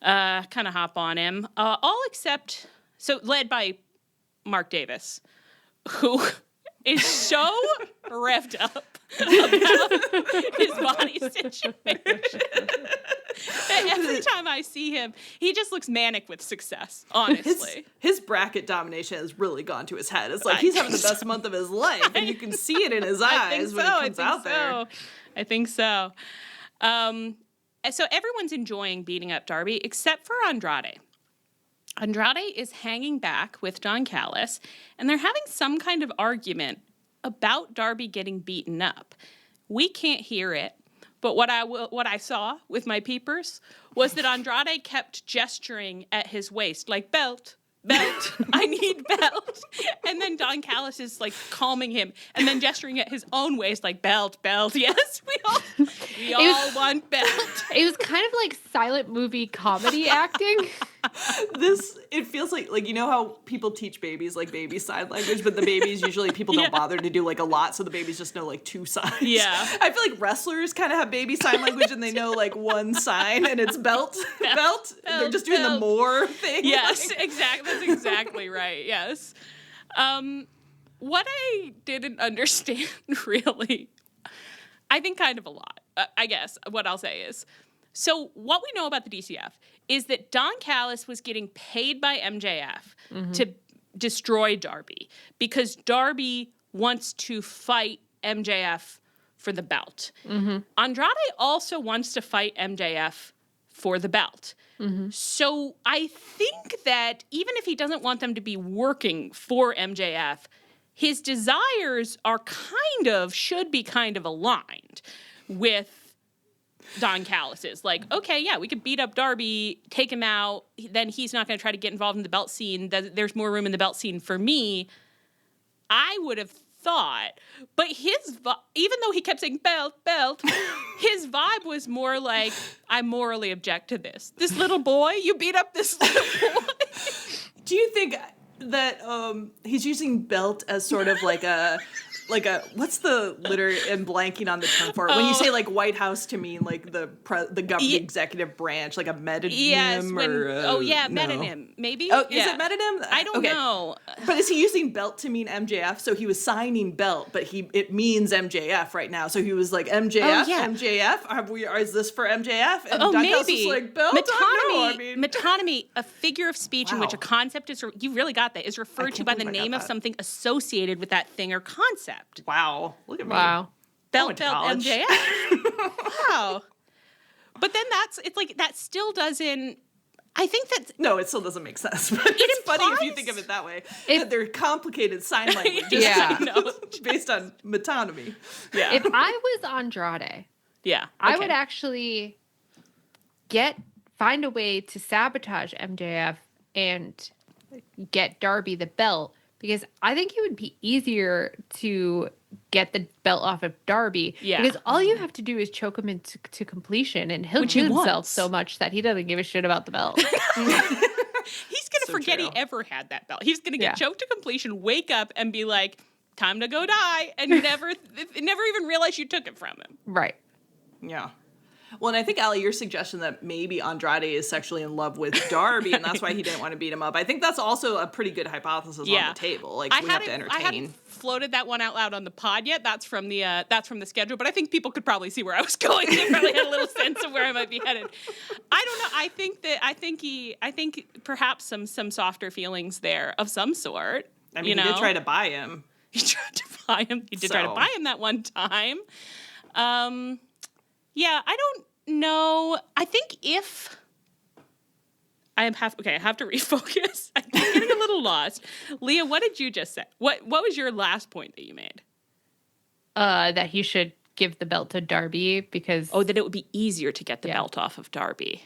kind of hop on him. All except, so led by Mark Davis, who is so revved up about his body situation. Every time I see him, he just looks manic with success, honestly. His bracket domination has really gone to his head. It's like he's having the best month of his life, and you can see it in his eyes when he comes out there. I think so. So everyone's enjoying beating up Darby, except for Andrade. Andrade is hanging back with Don Callis, and they're having some kind of argument about Darby getting beaten up. We can't hear it, but what I saw with my peepers was that Andrade kept gesturing at his waist, like, belt, I need belt. And then Don Callis is like calming him and then gesturing at his own waist, like, belt. Yes, we all want belt. It was kind of like silent movie comedy acting. It feels like, you know how people teach babies like baby sign language, but the babies usually people don't bother to do like a lot, so the babies just know like 2 signs. Yeah. I feel like wrestlers kind of have baby sign language and they know like 1 sign, and it's belt. They're just doing the more thing. Yes, exactly. That's exactly right. Yes. What I didn't understand really, I think kind of a lot, I guess what I'll say is, so what we know about the DCF is that Don Callis was getting paid by MJF to destroy Darby because Darby wants to fight MJF for the belt. Andrade also wants to fight MJF for the belt. So I think that even if he doesn't want them to be working for MJF, his desires are should be kind of aligned with Don Callis's. Like, okay, yeah, we could beat up Darby, take him out, then he's not going to try to get involved in the belt scene. There's more room in the belt scene for me. I would have thought, but even though he kept saying belt, his vibe was more like, I morally object to this. This little boy, you beat up this little boy. Do you think that he's using belt as sort of like a what's the litter and blanking on the term for it? When you say like White House to mean like the government executive branch, like a metonym metonym, maybe. Oh, is it metonym? I don't know. But is he using belt to mean MJF? So he was signing belt, but it means MJF right now. So he was like MJF. Is this for MJF? And Don Callis was like belt. Metonymy, a figure of speech in which a concept is you really got that is referred to by the name of something associated with that thing or concept. Wow. Look at me. Wow. Belt MJF. Wow. But then it's like that still doesn't. I think that no, it still doesn't make sense. But it's funny if you think of it that way. That they're complicated sign language, based on metonymy. Yeah. If I was Andrade, I would actually find a way to sabotage MJF and get Darby the belt. Because I think it would be easier to get the belt off of Darby. Yeah. Because all you have to do is choke him into completion, and he'll do himself so much that he doesn't give a shit about the belt. He's going to forget he ever had that belt. He's going to get choked to completion, wake up, and be like, time to go die, and never even realize you took it from him. Right. Yeah. Well, and I think, Allie, your suggestion that maybe Andrade is sexually in love with Darby, and that's why he didn't want to beat him up, I think that's also a pretty good hypothesis on the table. Like, we have to entertain. I hadn't floated that one out loud on the pod yet. That's from the schedule, but I think people could probably see where I was going. They probably had a little sense of where I might be headed. I don't know. I think perhaps some softer feelings there of some sort. I mean, he did try to buy him. He tried to buy him. He did try to buy him that one time. Yeah, I don't know. I think if I have to refocus. I'm getting a little lost. Leah, what did you just say? What was your last point that you made? That he should give the belt to Darby because that it would be easier to get the belt off of Darby.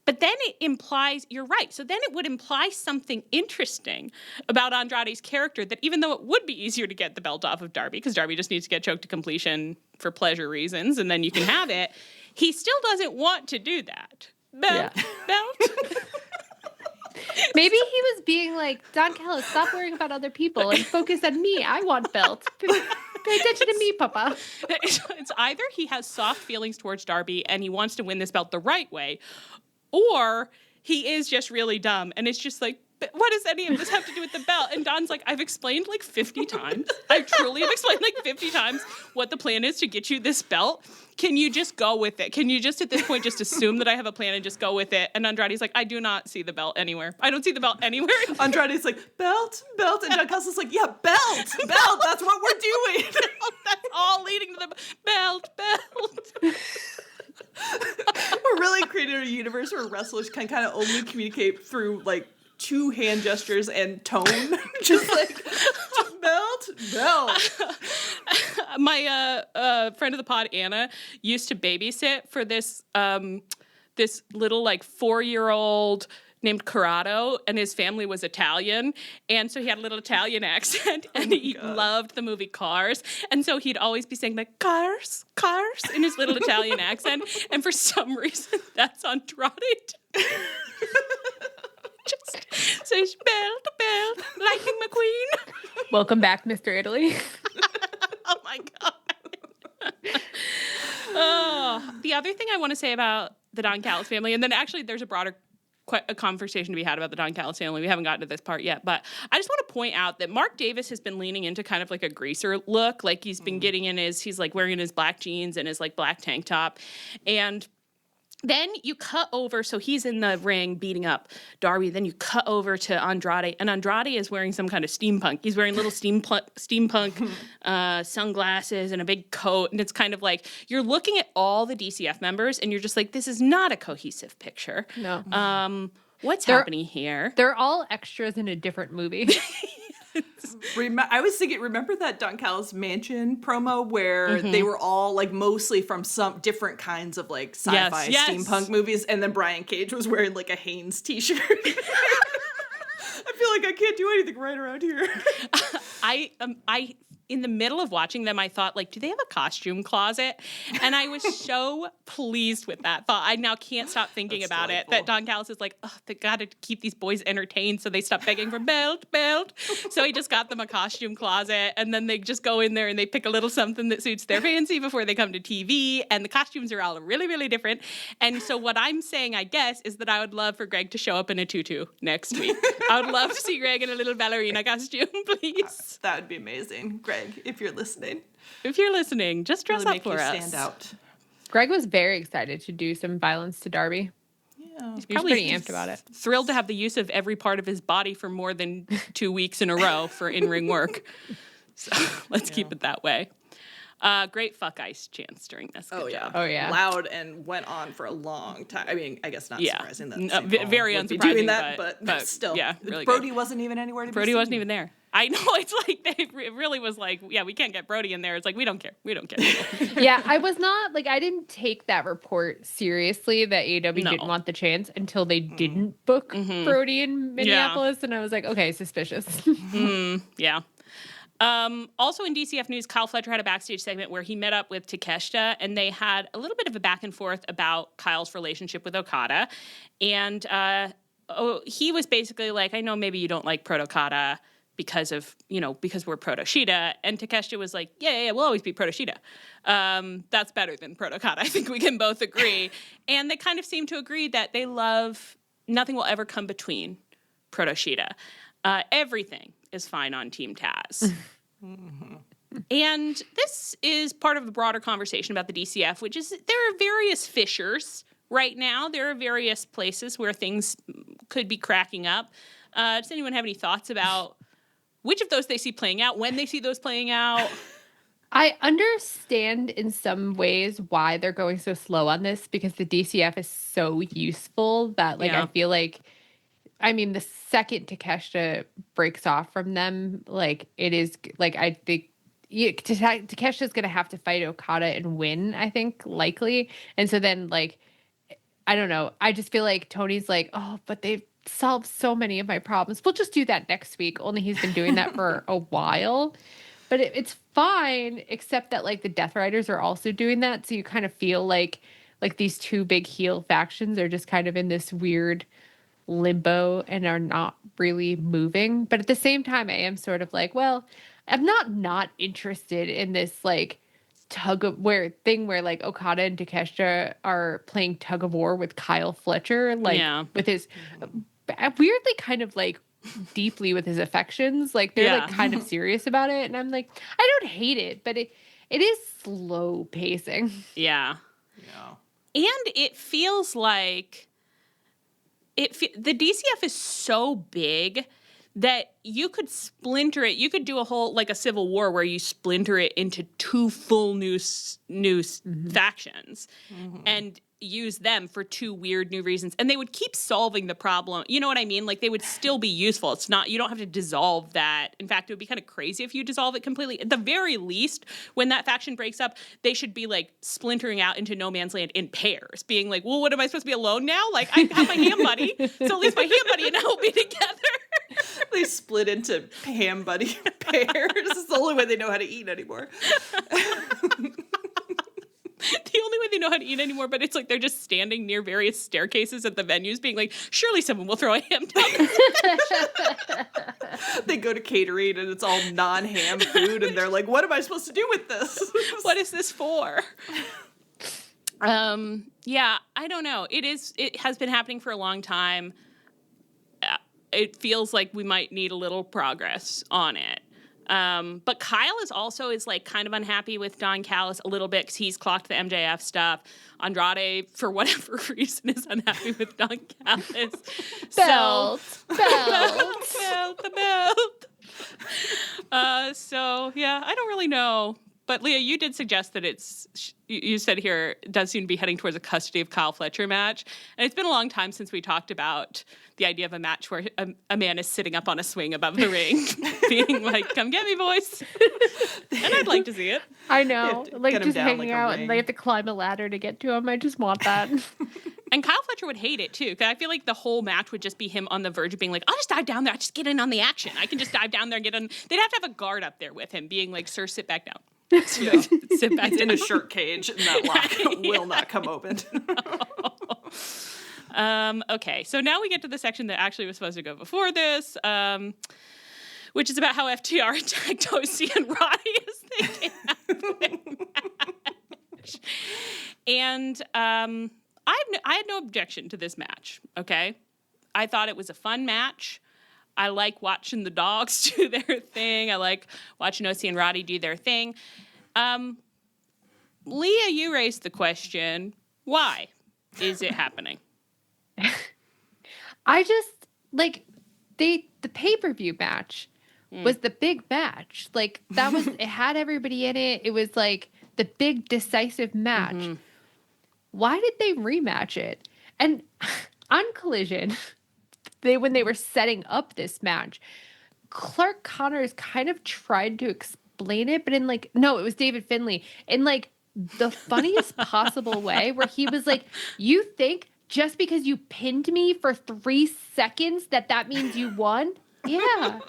But then it implies, you're right, so then it would imply something interesting about Andrade's character, that even though it would be easier to get the belt off of Darby, because Darby just needs to get choked to completion for pleasure reasons, and then you can have it, he still doesn't want to do that. Belt. Maybe he was being like, Don Callis, stop worrying about other people and focus on me. I want belt. Pay attention to me, Papa. It's either he has soft feelings towards Darby and he wants to win this belt the right way, or he is just really dumb and it's just like, but what does any of this have to do with the belt? And Don's like, I've explained like 50 times. I truly have explained like 50 times what the plan is to get you this belt. Can you just go with it? Can you just at this point just assume that I have a plan and just go with it? And Andrade's like, I do not see the belt anywhere. I don't see the belt anywhere. Andrade's like, belt. And Don Callis is like, yeah, belt. That's what we're doing. That's all leading to the belt. We're really creating a universe where wrestlers can kind of only communicate through like 2 hand gestures and tone. Just like belt. My friend of the pod, Anna, used to babysit for this this little like 4-year-old named Corrado, and his family was Italian, and so he had a little Italian accent, and he loved the movie Cars, and so he'd always be saying like Cars in his little Italian accent, and for some reason that's Andrade. Just says belt, Lightning McQueen. Welcome back, Mr. Italy. Oh my god. Oh, the other thing I want to say about the Don Callis family, and then actually there's a broader a conversation to be had about the Don Callis family. We haven't gotten to this part yet, but I just want to point out that Mark Davis has been leaning into kind of like a greaser look. Like he's been getting in he's like wearing his black jeans and his like black tank top. And then you cut over, so he's in the ring beating up Darby. Then you cut over to Andrade, and Andrade is wearing some kind of steampunk. He's wearing little steampunk sunglasses and a big coat, and it's kind of like you're looking at all the DCF members, and you're just like, this is not a cohesive picture. No. What's happening here? They're all extras in a different movie. I was thinking, remember that Don Callis Mansion promo where they were all like mostly from some different kinds of like sci-fi steampunk movies, and then Brian Cage was wearing like a Hanes t-shirt. I feel like I can't do anything right around here. I in the middle of watching them, I thought, like, do they have a costume closet? And I was so pleased with that thought. I now can't stop thinking about it, that Don Callis is like, oh, they got to keep these boys entertained, so they stop begging for belt. So he just got them a costume closet, and then they just go in there and they pick a little something that suits their fancy before they come to TV, and the costumes are all really, really different. And so what I'm saying, I guess, is that I would love for Greg to show up in a tutu next week. I would love to see Greg in a little ballerina costume, please. That would be amazing. Greg, if you're listening. If you're listening, just dress really up for us. Stand out. Greg was very excited to do some violence to Darby. Yeah. He's probably pretty amped about it. Thrilled to have the use of every part of his body for more than 2 weeks in a row for in-ring work. So let's keep it that way. Great fuck ice chants during this. Good job. Oh, yeah. Loud and went on for a long time. I mean, I guess not surprising that very unsurprising. Doing that, but still. Yeah, really Brody good. wasn't even anywhere to Brody be seen. wasn't even there. I know, it's like, it really was like, yeah, we can't get Brody in there. It's like, we don't care. Yeah, I was not, like, I didn't take that report seriously that AEW didn't want the chance until they didn't book Brody in Minneapolis, and I was like, okay, suspicious. Yeah. Also in DCF news, Kyle Fletcher had a backstage segment where he met up with Takeshita, and they had a little bit of a back and forth about Kyle's relationship with Okada. And he was basically like, I know maybe you don't like Proto-Okada because we're Proto-Shida. And Takeshita was like, yeah, we'll always be Proto-Shida. That's better than Proto-Okada. I think we can both agree. And they kind of seem to agree that they love, nothing will ever come between Proto-Shida. Everything is fine on Team Taz. And this is part of the broader conversation about the DCF, which is there are various fissures right now. There are various places where things could be cracking up. Does anyone have any thoughts about which of those they see playing out, when they see those playing out? I understand in some ways why they're going so slow on this, because the DCF is so useful that, like, I feel like, I mean, the second Takeshita breaks off from them, like, it is, like, I think Takeshita's going to have to fight Okada and win, I think, likely. And so then, like, I don't know. I just feel like Tony's like, oh, but they've solved so many of my problems. We'll just do that next week. Only he's been doing that for a while. But it's fine, except that, like, the Death Riders are also doing that. So you kind of feel like these two big heel factions are just kind of in this weird limbo and are not really moving. But at the same time, I am sort of like, well, I'm not interested in this like tug of war thing where like Okada and Takeshita are playing tug of war with Kyle Fletcher, like with his weirdly kind of like deeply with his affections. Like they're like kind of serious about it. And I'm like, I don't hate it, but it is slow pacing. Yeah. And it feels like the DCF is so big that you could splinter it. You could do a whole, like a civil war where you splinter it into 2 full new factions and use them for 2 weird new reasons. And they would keep solving the problem. You know what I mean? Like they would still be useful. It's not, you don't have to dissolve that. In fact, it would be kind of crazy if you dissolve it completely. At the very least, when that faction breaks up, they should be like splintering out into no man's land in pairs, being like, well, what am I supposed to be alone now? Like I have my ham buddy. So at least my ham buddy and I will be together. They split into ham buddy pairs. It's the only way they know how to eat anymore. The only way they know how to eat anymore, but it's like they're just standing near various staircases at the venues being like, surely someone will throw a ham down. They go to catering and it's all non-ham food and they're like, what am I supposed to do with this? What is this for? Yeah, I don't know. It has been happening for a long time. It feels like we might need a little progress on it. But Kyle is like kind of unhappy with Don Callis a little bit because he's clocked the MJF stuff. Andrade, for whatever reason, is unhappy with Don Callis. Belt. The belt. So yeah, I don't really know. But Leah, you did suggest that you said here, it does seem to be heading towards a custody of Kyle Fletcher match. And it's been a long time since we talked about the idea of a match where a man is sitting up on a swing above the ring, being like, come get me, boys. And I'd like to see it. I know. Like just hanging like out and they have to climb a ladder to get to him. I just want that. And Kyle Fletcher would hate it too, because I feel like the whole match would just be him on the verge of being like, I'll just dive down there. I just get in on the action. I can just dive down there and get in. They'd have to have a guard up there with him being like, sir, sit back down. Sit back He's down. in a shirt cage and that lock will not come open. Okay, so now we get to the section that actually was supposed to go before this, which is about how FTR attacked OC and Roddy as they came out match. And I had no objection to this match, okay? I thought it was a fun match. I like watching the dogs do their thing. I like watching OC and Roddy do their thing. Leah, you raised the question, why is it happening? I just, like, the pay-per-view match was the big match. Like, that was, it had everybody in it. It was, like, the big decisive match. Mm-hmm. Why did they rematch it? And on Collision, when they were setting up this match, Clark Connors kind of tried to explain it, but in like, no, it was David Finlay, in like the funniest possible way, where he was like, you think just because you pinned me for 3 seconds that means you won? Yeah.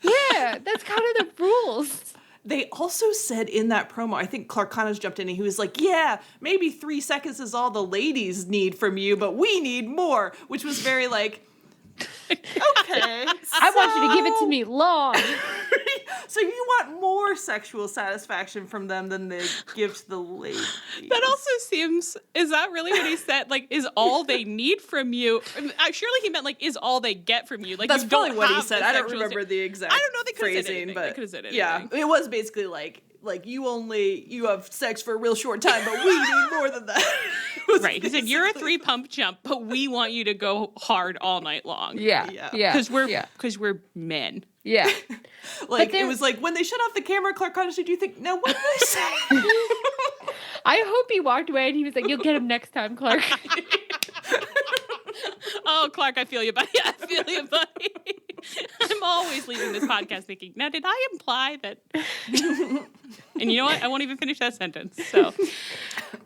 Yeah, that's kind of the rules. They also said in that promo, I think Clark Connors jumped in and he was like, yeah, maybe 3 seconds is all the ladies need from you, but we need more, which was very like, okay. I want you to give it to me long. So you want more sexual satisfaction from them than they give to the ladies. That also seems, is that really what he said? Like, is all they need from you? Surely he meant like, is all they get from you? Like, that's you probably don't what he have said. I don't remember the exact I don't know, they could have said phrasing, anything. but They could have said anything. Yeah, it was basically like you have sex for a real short time, but we need more than that. Right. He said, you're a 3-pump chump, but we want you to go hard all night long. Yeah. Because we're men. Yeah. Like, it was like, when they shut off the camera, Clark Connors, did you think, no, what did they say? I hope he walked away and he was like, you'll get him next time, Clark. Oh, Clark, I feel you, buddy. I feel you, buddy. I'm always leaving this podcast thinking, now, did I imply that? And you know what? I won't even finish that sentence. So,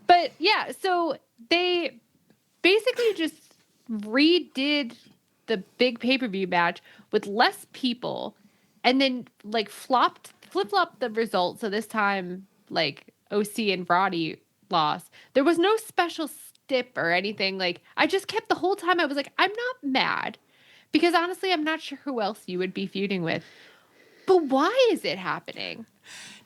but yeah, so they basically just redid the big pay-per-view match with less people and then like flip-flopped the results. So this time, like OC and Roddy loss. There was no special stip or anything. Like, I just kept the whole time. I was like, I'm not mad. Because honestly, I'm not sure who else you would be feuding with. But why is it happening?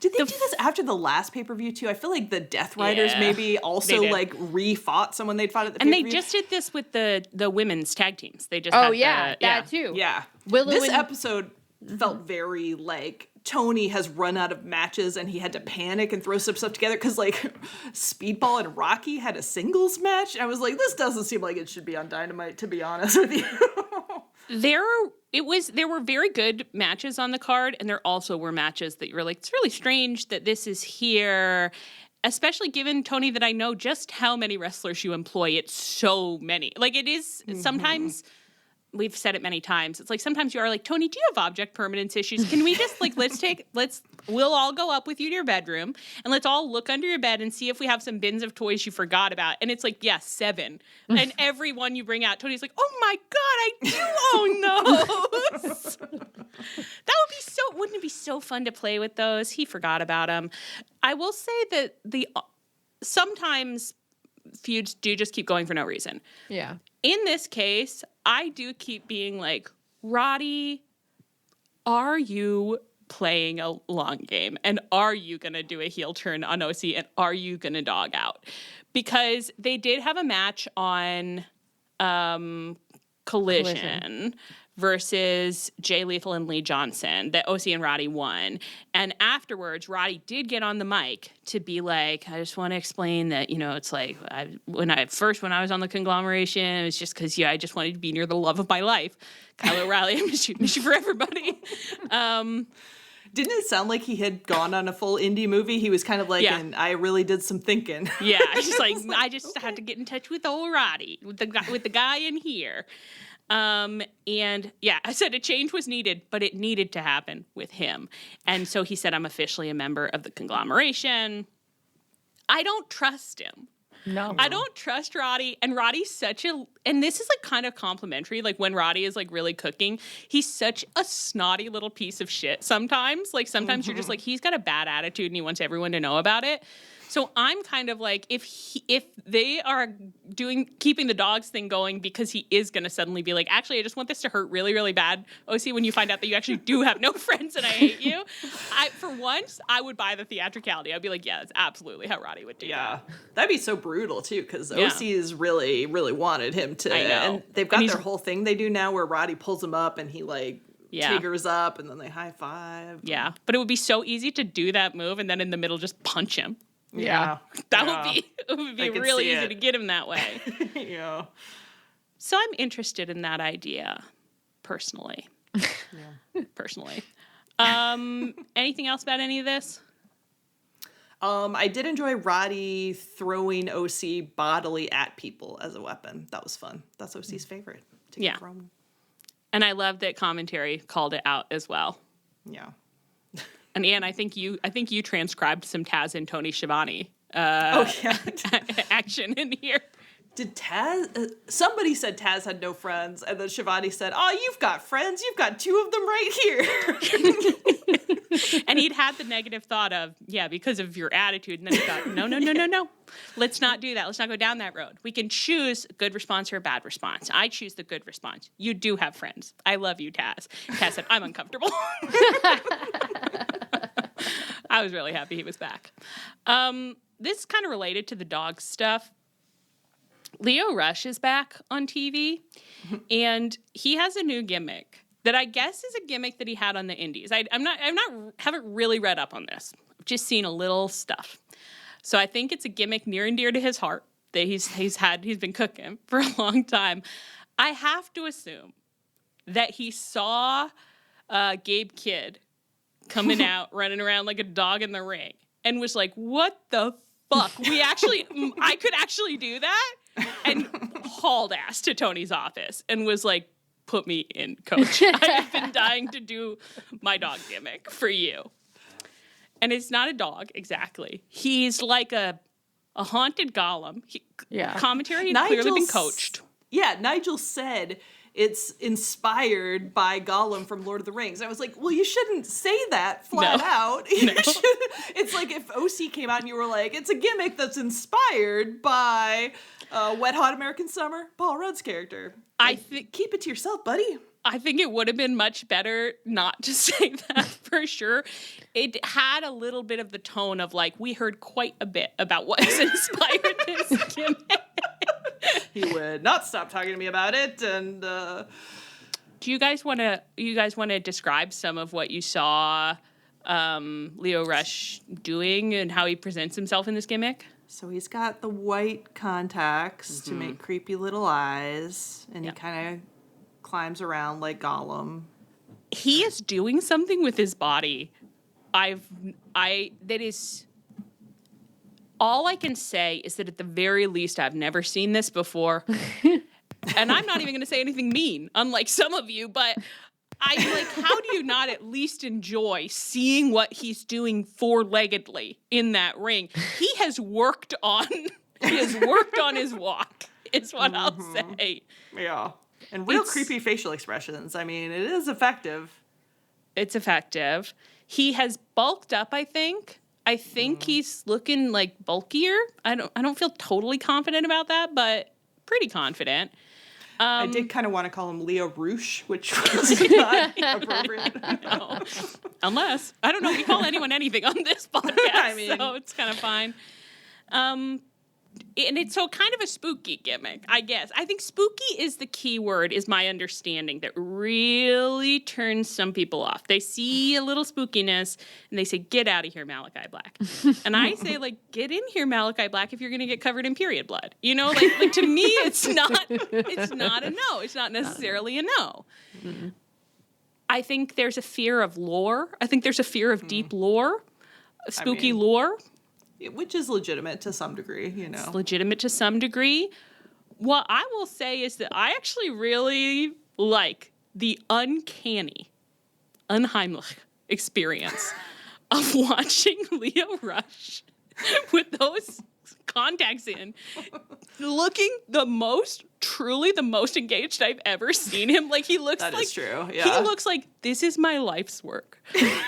Did they do this after the last pay-per-view too? I feel like the Death Riders maybe also like re-fought someone they'd fought at the pay-per-view. And they just did this with the women's tag teams. They just that too. Yeah. This episode felt very like Tony has run out of matches and he had to panic and throw some stuff together because like Speedball and Rocky had a singles match. I was like, this doesn't seem like it should be on Dynamite, to be honest with you. There were very good matches on the card, and there also were matches that you were like, it's really strange that this is here, especially given, Tony, that I know just how many wrestlers you employ. It's so many. Like, it is sometimes, we've said it many times, it's like sometimes you are like, Tony, do you have object permanence issues? Can we just like, we'll all go up with you to your bedroom and let's all look under your bed and see if we have some bins of toys you forgot about. And it's like, yes, 7. And every one you bring out, Tony's like, oh my God, I do own those. Wouldn't it be so fun to play with those? He forgot about them. I will say that sometimes feuds do just keep going for no reason. Yeah. In this case, I do keep being like, Roddy, are you playing a long game? And are you going to do a heel turn on OC? And are you going to dog out? Because they did have a match on Collision versus Jay Lethal and Lee Johnson that OC and Roddy won. And afterwards, Roddy did get on the mic to be like, I just want to explain that, it's like when I was on the Conglomeration, it was just because, I just wanted to be near the love of my life. Kyle O'Reilly, I miss you for everybody. Didn't it sound like he had gone on a full indie movie? He was kind of like, and I really did some thinking. Yeah, I just had to get in touch with old Roddy, with the guy in here. And yeah, I said a change was needed, but it needed to happen with him. And so he said, I'm officially a member of the Conglomeration. I don't trust him. No. I don't trust Roddy. And Roddy's and this is like kind of complimentary. Like when Roddy is like really cooking, he's such a snotty little piece of shit sometimes. Like sometimes you're just like, he's got a bad attitude and he wants everyone to know about it. So I'm kind of like, if they are keeping the dogs thing going because he is going to suddenly be like, actually, I just want this to hurt really, really bad, OC, when you find out that you actually do have no friends and I hate you. For once, I would buy the theatricality. I'd be like, yeah, that's absolutely how Roddy would do that. That'd be so brutal, too, because OC's really, really wanted him to. I know. And they've got their whole thing they do now where Roddy pulls him up and he, like, Tiggers up and then they high five. Yeah, but it would be so easy to do that move and then in the middle just punch him. Yeah. It would be really easy to get him that way. Yeah. So I'm interested in that idea, personally. Personally. Anything else about any of this? I did enjoy Roddy throwing OC bodily at people as a weapon. That was fun. That's OC's favorite. And I love that commentary called it out as well. Yeah. And Anne, I think you transcribed some Taz and Tony Schiavone action in here. Did Taz? Somebody said Taz had no friends, and then Schiavone said, "Oh, you've got friends. You've got 2 of them right here." And he'd had the negative thought of, because of your attitude, and then he thought, no, let's not do that. Let's not go down that road. We can choose a good response or a bad response. I choose the good response. You do have friends. I love you, Taz. Taz said, I'm uncomfortable. I was really happy he was back. This is kind of related to the dog stuff. Lio Rush is back on TV, and he has a new gimmick that I guess is a gimmick that he had on the Indies. Haven't really read up on this. I've just seen a little stuff. So I think it's a gimmick near and dear to his heart that he's been cooking for a long time. I have to assume that he saw Gabe Kidd coming out, running around like a dog in the ring, and was like, what the fuck? I could actually do that? And hauled ass to Tony's office and was like, put me in, coach. I've been dying to do my dog gimmick for you. And it's not a dog, exactly. He's like a haunted golem. Commentary had clearly been coached. Yeah, Nigel said it's inspired by Gollum from Lord of the Rings. I was like, well, you shouldn't say that flat out. It's like if OC came out and you were like, it's a gimmick that's inspired by Wet Hot American Summer, Paul Rudd's character. I think keep it to yourself, buddy. I think it would have been much better not to say that for sure. It had a little bit of the tone of like, we heard quite a bit about what has inspired this gimmick. He would not stop talking to me about it. And do you guys want to describe some of what you saw Lio Rush doing and how he presents himself in this gimmick? So he's got the white contacts to make creepy little eyes, and he kind of climbs around like Gollum. He is doing something with his body. That is all I can say is that at the very least I've never seen this before. And I'm not even going to say anything mean, unlike some of you, but I'm like, how do you not at least enjoy seeing what he's doing four-leggedly in that ring? He has worked on his walk, is what I'll say. Yeah. And real creepy facial expressions. I mean, it is effective. It's effective. He has bulked up, I think. I think he's looking like bulkier. I don't feel totally confident about that, but pretty confident. I did kind of want to call him Lio Rush, which was not appropriate. No. Unless, I don't know, we call anyone anything on this podcast, so it's kind of fine. And it's so kind of a spooky gimmick, I guess. I think spooky is the key word, is my understanding, that really turns some people off. They see a little spookiness, and they say, get out of here, Malachi Black. And I say, like, get in here, Malachi Black, if you're going to get covered in period blood. You know, like to me, it's not a no. It's not necessarily a no. Mm-hmm. I think there's a fear of lore. I think there's a fear of deep lore, spooky lore. Which is legitimate to some degree, you know. It's legitimate to some degree. What I will say is that I actually really like the uncanny, unheimlich experience of watching Lio Rush with those contacts in, looking truly the most engaged I've ever seen him. Like, he looks that like... is true, yeah. He looks like, this is my life's work.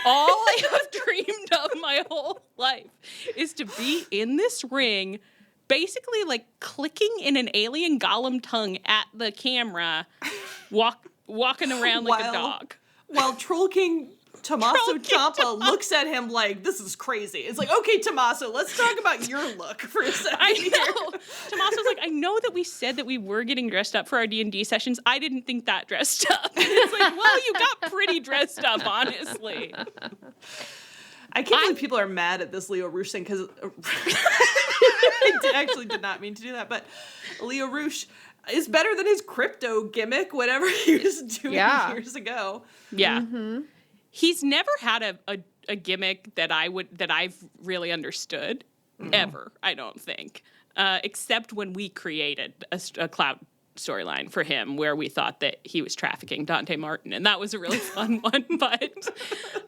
All I have dreamed of my whole life is to be in this ring, basically, like, clicking in an alien Gollum tongue at the camera, walking around like a dog. While Troll King Tommaso Ciampa looks at him like, this is crazy. It's like, okay, Tommaso, let's talk about your look for a second. I know. Tommaso's like, I know that we said that we were getting dressed up for our D&D sessions. I didn't think that dressed up. And it's like, well, you got pretty dressed up, honestly. I can't believe people are mad at this Lio Rush thing, because I actually did not mean to do that, but Lio Rush is better than his crypto gimmick, whatever he was doing years ago. Yeah. Mm-hmm. He's never had a gimmick that I've really understood ever. I don't think, except when we created a cloud storyline for him where we thought that he was trafficking Dante Martin, and that was a really fun one. But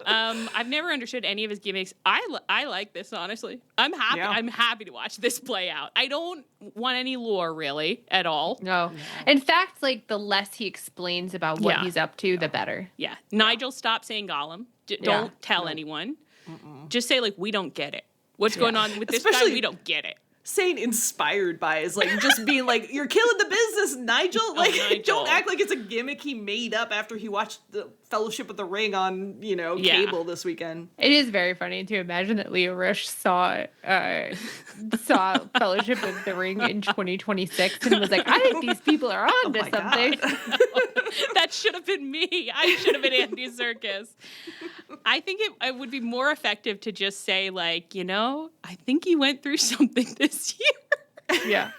I've never understood any of his gimmicks. I like this, honestly. I'm happy. Yeah. I'm happy to watch this play out. I don't want any lore really at all. No. In fact, like, the less he explains about what he's up to, the better. Yeah. Nigel, stop saying Gollum. Don't tell anyone. Mm-mm. Just say, like, we don't get it. What's going on with this guy? We don't get it. Saying inspired by is like just being like, you're killing the business, Nigel. Like, Nigel. Don't act like it's a gimmick he made up after he watched the Fellowship of the Ring on, cable this weekend. It is very funny to imagine that Lio Rush saw Fellowship of the Ring in 2026 and was like, I think these people are on to something. That should have been me. I should have been Andy Serkis. I think it would be more effective to just say, like, I think he went through something this year. Yeah.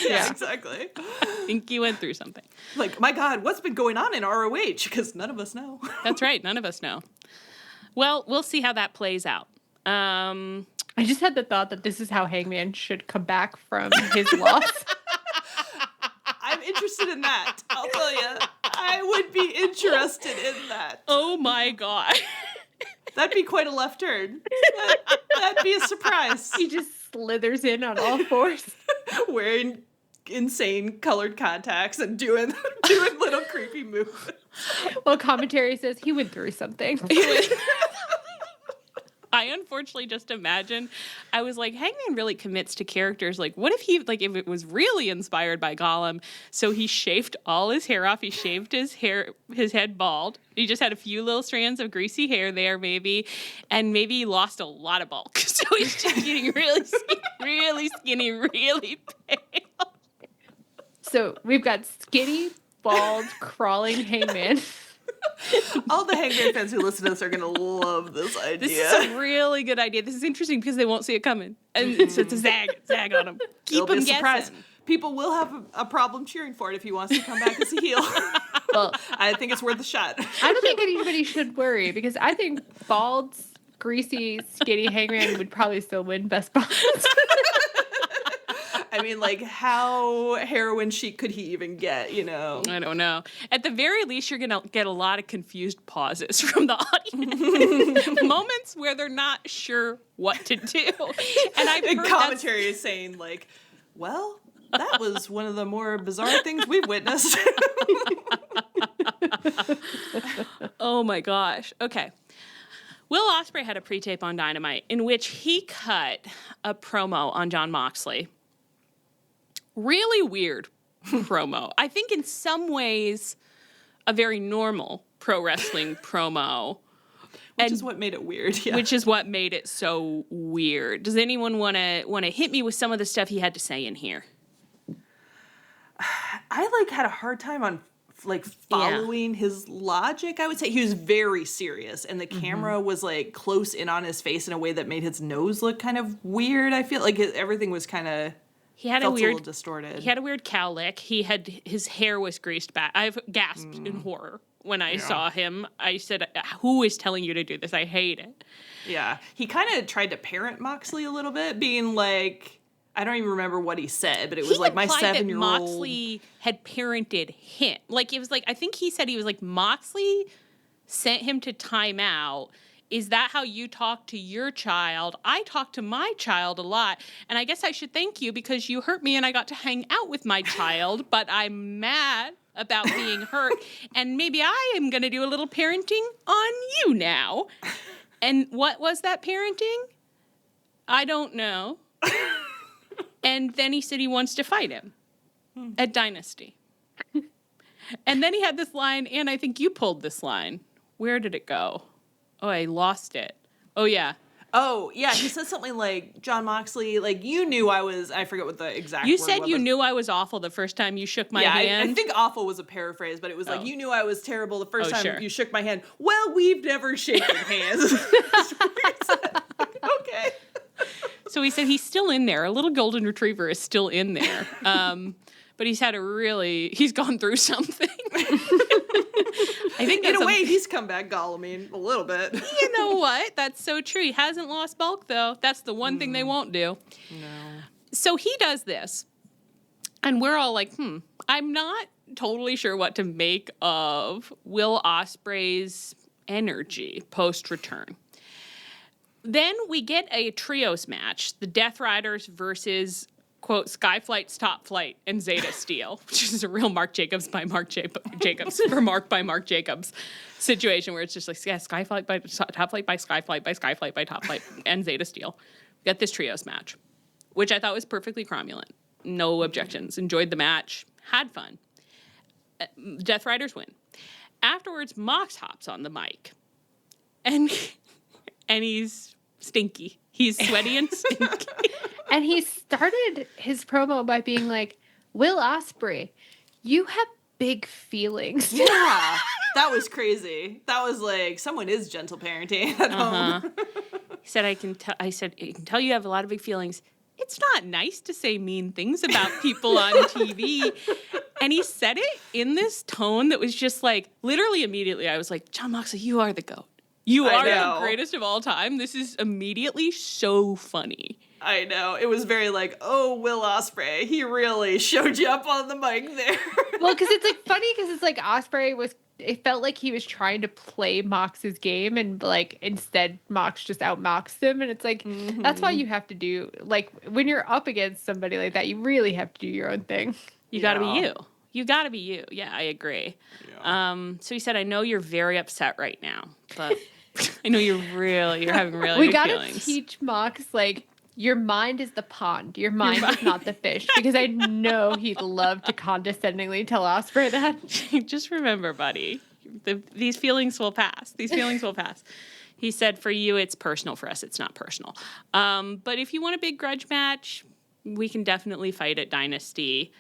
Yeah, exactly. I think he went through something. Like, my God, what's been going on in ROH? Because none of us know. That's right. None of us know. Well, we'll see how that plays out. I just had the thought that this is how Hangman should come back from his loss. I'm interested in that. I'll tell you. I would be interested in that. Oh, my God. That'd be quite a left turn. That'd be a surprise. He just slithers in on all fours. Wearing insane colored contacts and doing little creepy moves. Well, commentary says he went through something. I unfortunately just imagine, I was like, Hangman really commits to characters. Like, what if he, like, if it was really inspired by Gollum, so he shaved all his hair off, he shaved his head bald, he just had a few little strands of greasy hair there, maybe, and maybe he lost a lot of bulk. So he's just getting really skinny, really pale. So we've got skinny, bald, crawling Hangman. All the Hangman fans who listen to this are going to love this idea. This is a really good idea. This is interesting because they won't see it coming. And it's a zag on them. Keep them guessing. People will have a problem cheering for it if he wants to come back as a heel. Well, I think it's worth a shot. I don't think anybody should worry because I think bald, greasy, skinny Hangman would probably still win Best Buys. I mean, like, how heroin chic could he even get, you know? I don't know. At the very least, you're going to get a lot of confused pauses from the audience. Moments where they're not sure what to do. And I've heard commentary is saying, like, well, that was one of the more bizarre things we've witnessed. Oh, my gosh. Okay. Will Ospreay had a pre-tape on Dynamite in which he cut a promo on Jon Moxley. Really weird promo. I think in some ways a very normal pro wrestling promo. Which is what made it weird. Yeah. Which is what made it so weird. Does anyone want to hit me with some of the stuff he had to say in here? I had a hard time on following his logic. I would say he was very serious, and the camera was close in on his face in a way that made his nose look kind of weird. I feel like everything was kind of. He had a little distorted. He had a weird cow lick. His hair was greased back. I've gasped in horror when I saw him. I said, "Who is telling you to do this? I hate it." Yeah, he kind of tried to parent Moxley a little bit, being like, I don't even remember what he said, but it was my 7-year-old. Moxley had parented him. It was I think he said he was Moxley sent him to timeout. Is that how you talk to your child? I talk to my child a lot, and I guess I should thank you because you hurt me and I got to hang out with my child, but I'm mad about being hurt, and maybe I am going to do a little parenting on you now. And what was that parenting? I don't know. And then he said he wants to fight him at Dynasty. And then he had this line, and I think you pulled this line. Where did it go? Oh, I lost it. Oh, yeah. Oh, yeah. He said something like, Jon Moxley, you knew I forget what the exact You word said was. You knew I was awful the first time you shook my hand. I think awful was a paraphrase, but it was you knew I was terrible the first time you shook my hand. Well, we've never shaken hands. Okay. So he said he's still in there. A little golden retriever is still in there. But he's gone through something. I think in a way, he's come back Gollum a little bit. You know what? That's so true. He hasn't lost bulk, though. That's the one thing they won't do. No. So he does this. And we're all like, I'm not totally sure what to make of Will Ospreay's energy post-return. Then we get a trios match, the Death Riders versus, quote, Skyflight's Top Flight and Zeta Steel, which is a real Mark Jacobs by Mark Jacobs, or Mark by Mark Jacobs situation where it's just Skyflight by Top Flight by Skyflight by Skyflight by Top Flight and Zeta Steel. We got this trios match, which I thought was perfectly cromulent. No objections. Enjoyed the match. Had fun. Death Riders win. Afterwards, Mox hops on the mic. And he's stinky. He's sweaty and stinky. And he started his promo by being like, Will Ospreay, you have big feelings. Yeah, that was crazy. That was someone is gentle parenting at home. He said, I can tell you have a lot of big feelings. It's not nice to say mean things about people on TV. And he said it in this tone that was just literally immediately I was like, Jon Moxley, you are the GOAT. You are the greatest of all time. This is immediately so funny. I know. It was very like, oh, Will Ospreay, he really showed you up on the mic there. Well, because it's like funny because it's like Ospreay was. It felt like he was trying to play Mox's game, and like instead Mox just outmoxed him, and it's like that's why you have to do like when you're up against somebody like that, you really have to do your own thing. You got to be you. You got to be you. Yeah, I agree. Yeah. So he said, I know you're very upset right now, but I know you're having really We good feelings. We got to teach Mox, like, your mind is the pond. Your mind is not the fish. Because I know he'd love to condescendingly tell Ospreay that. Just remember, buddy, these feelings will pass. These feelings will pass. He said, for you, it's personal. For us, it's not personal. But if you want a big grudge match, we can definitely fight at Dynasty.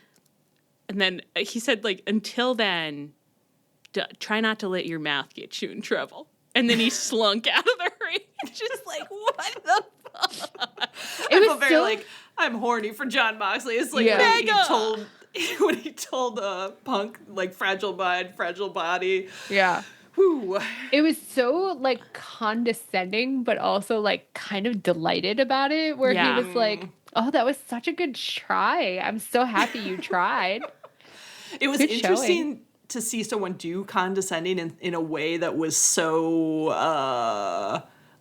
And then he said, like, until then, try not to let your mouth get you in trouble. And then he slunk out of the ring. Just like, what the fuck? I feel very like, I'm horny for Jon Moxley. It's like when he told Punk, like, fragile mind, fragile body. Yeah. Whew. It was so, like, condescending, but also, like, kind of delighted about it, where he was like, oh, that was such a good try. I'm so happy you tried. It was good interesting showing. To see someone do condescending in a way that was so,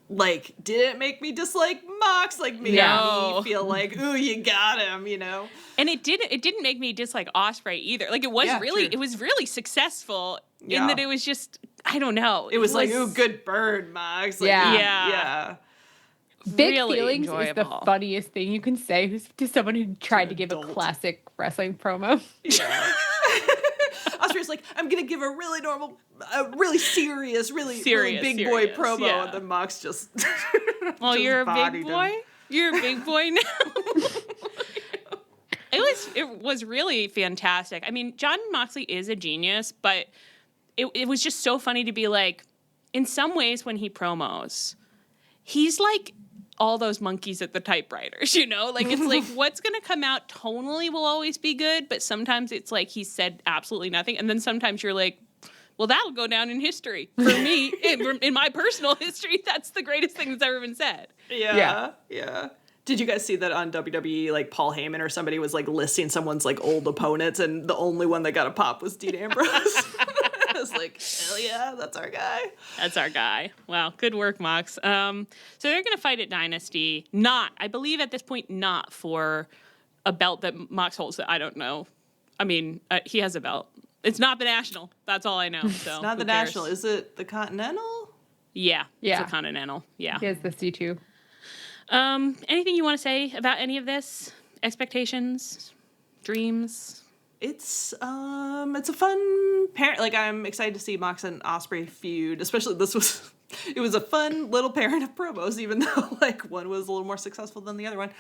like, didn't make me dislike Mox, like, made me feel like, ooh, you got him, you know? And it didn't make me dislike Ospreay either. Like, it was really successful in that it was just, I don't know. It was like, ooh, good burn, Mox. Like, yeah. Big really feelings enjoyable. Is the funniest thing you can say to someone who tried to give a classic wrestling promo. Yeah. Ospreay's like, I'm going to give a really normal, really serious, really big boy promo. Yeah. And then Mox just well, just you're a big boy? Him. You're a big boy now? It was really fantastic. I mean, Jon Moxley is a genius, but it was just so funny to be like, in some ways when he promos, he's like all those monkeys at the typewriters, you know? Like, it's like, what's going to come out tonally will always be good, but sometimes it's like he said absolutely nothing. And then sometimes you're like, well, that'll go down in history. For me, in my personal history, that's the greatest thing that's ever been said. Yeah. Did you guys see that on WWE, like, Paul Heyman or somebody was, like, listing someone's, like, old opponents, and the only one that got a pop was Dean Ambrose? I was like, hell yeah, that's our guy. That's our guy. Wow, good work, Mox. So they're going to fight at Dynasty. I believe at this point, not for a belt that Mox holds that I don't know. I mean, he has a belt. It's not the National. That's all I know. So it's not the National. Is it the Continental? Yeah. It's the Continental. Yeah. He has the C2. Anything you want to say about any of this? Expectations? Dreams? It's a fun parent. Like, I'm excited to see Mox and Ospreay feud. Especially it was a fun little pairing of promos, even though, like, one was a little more successful than the other one.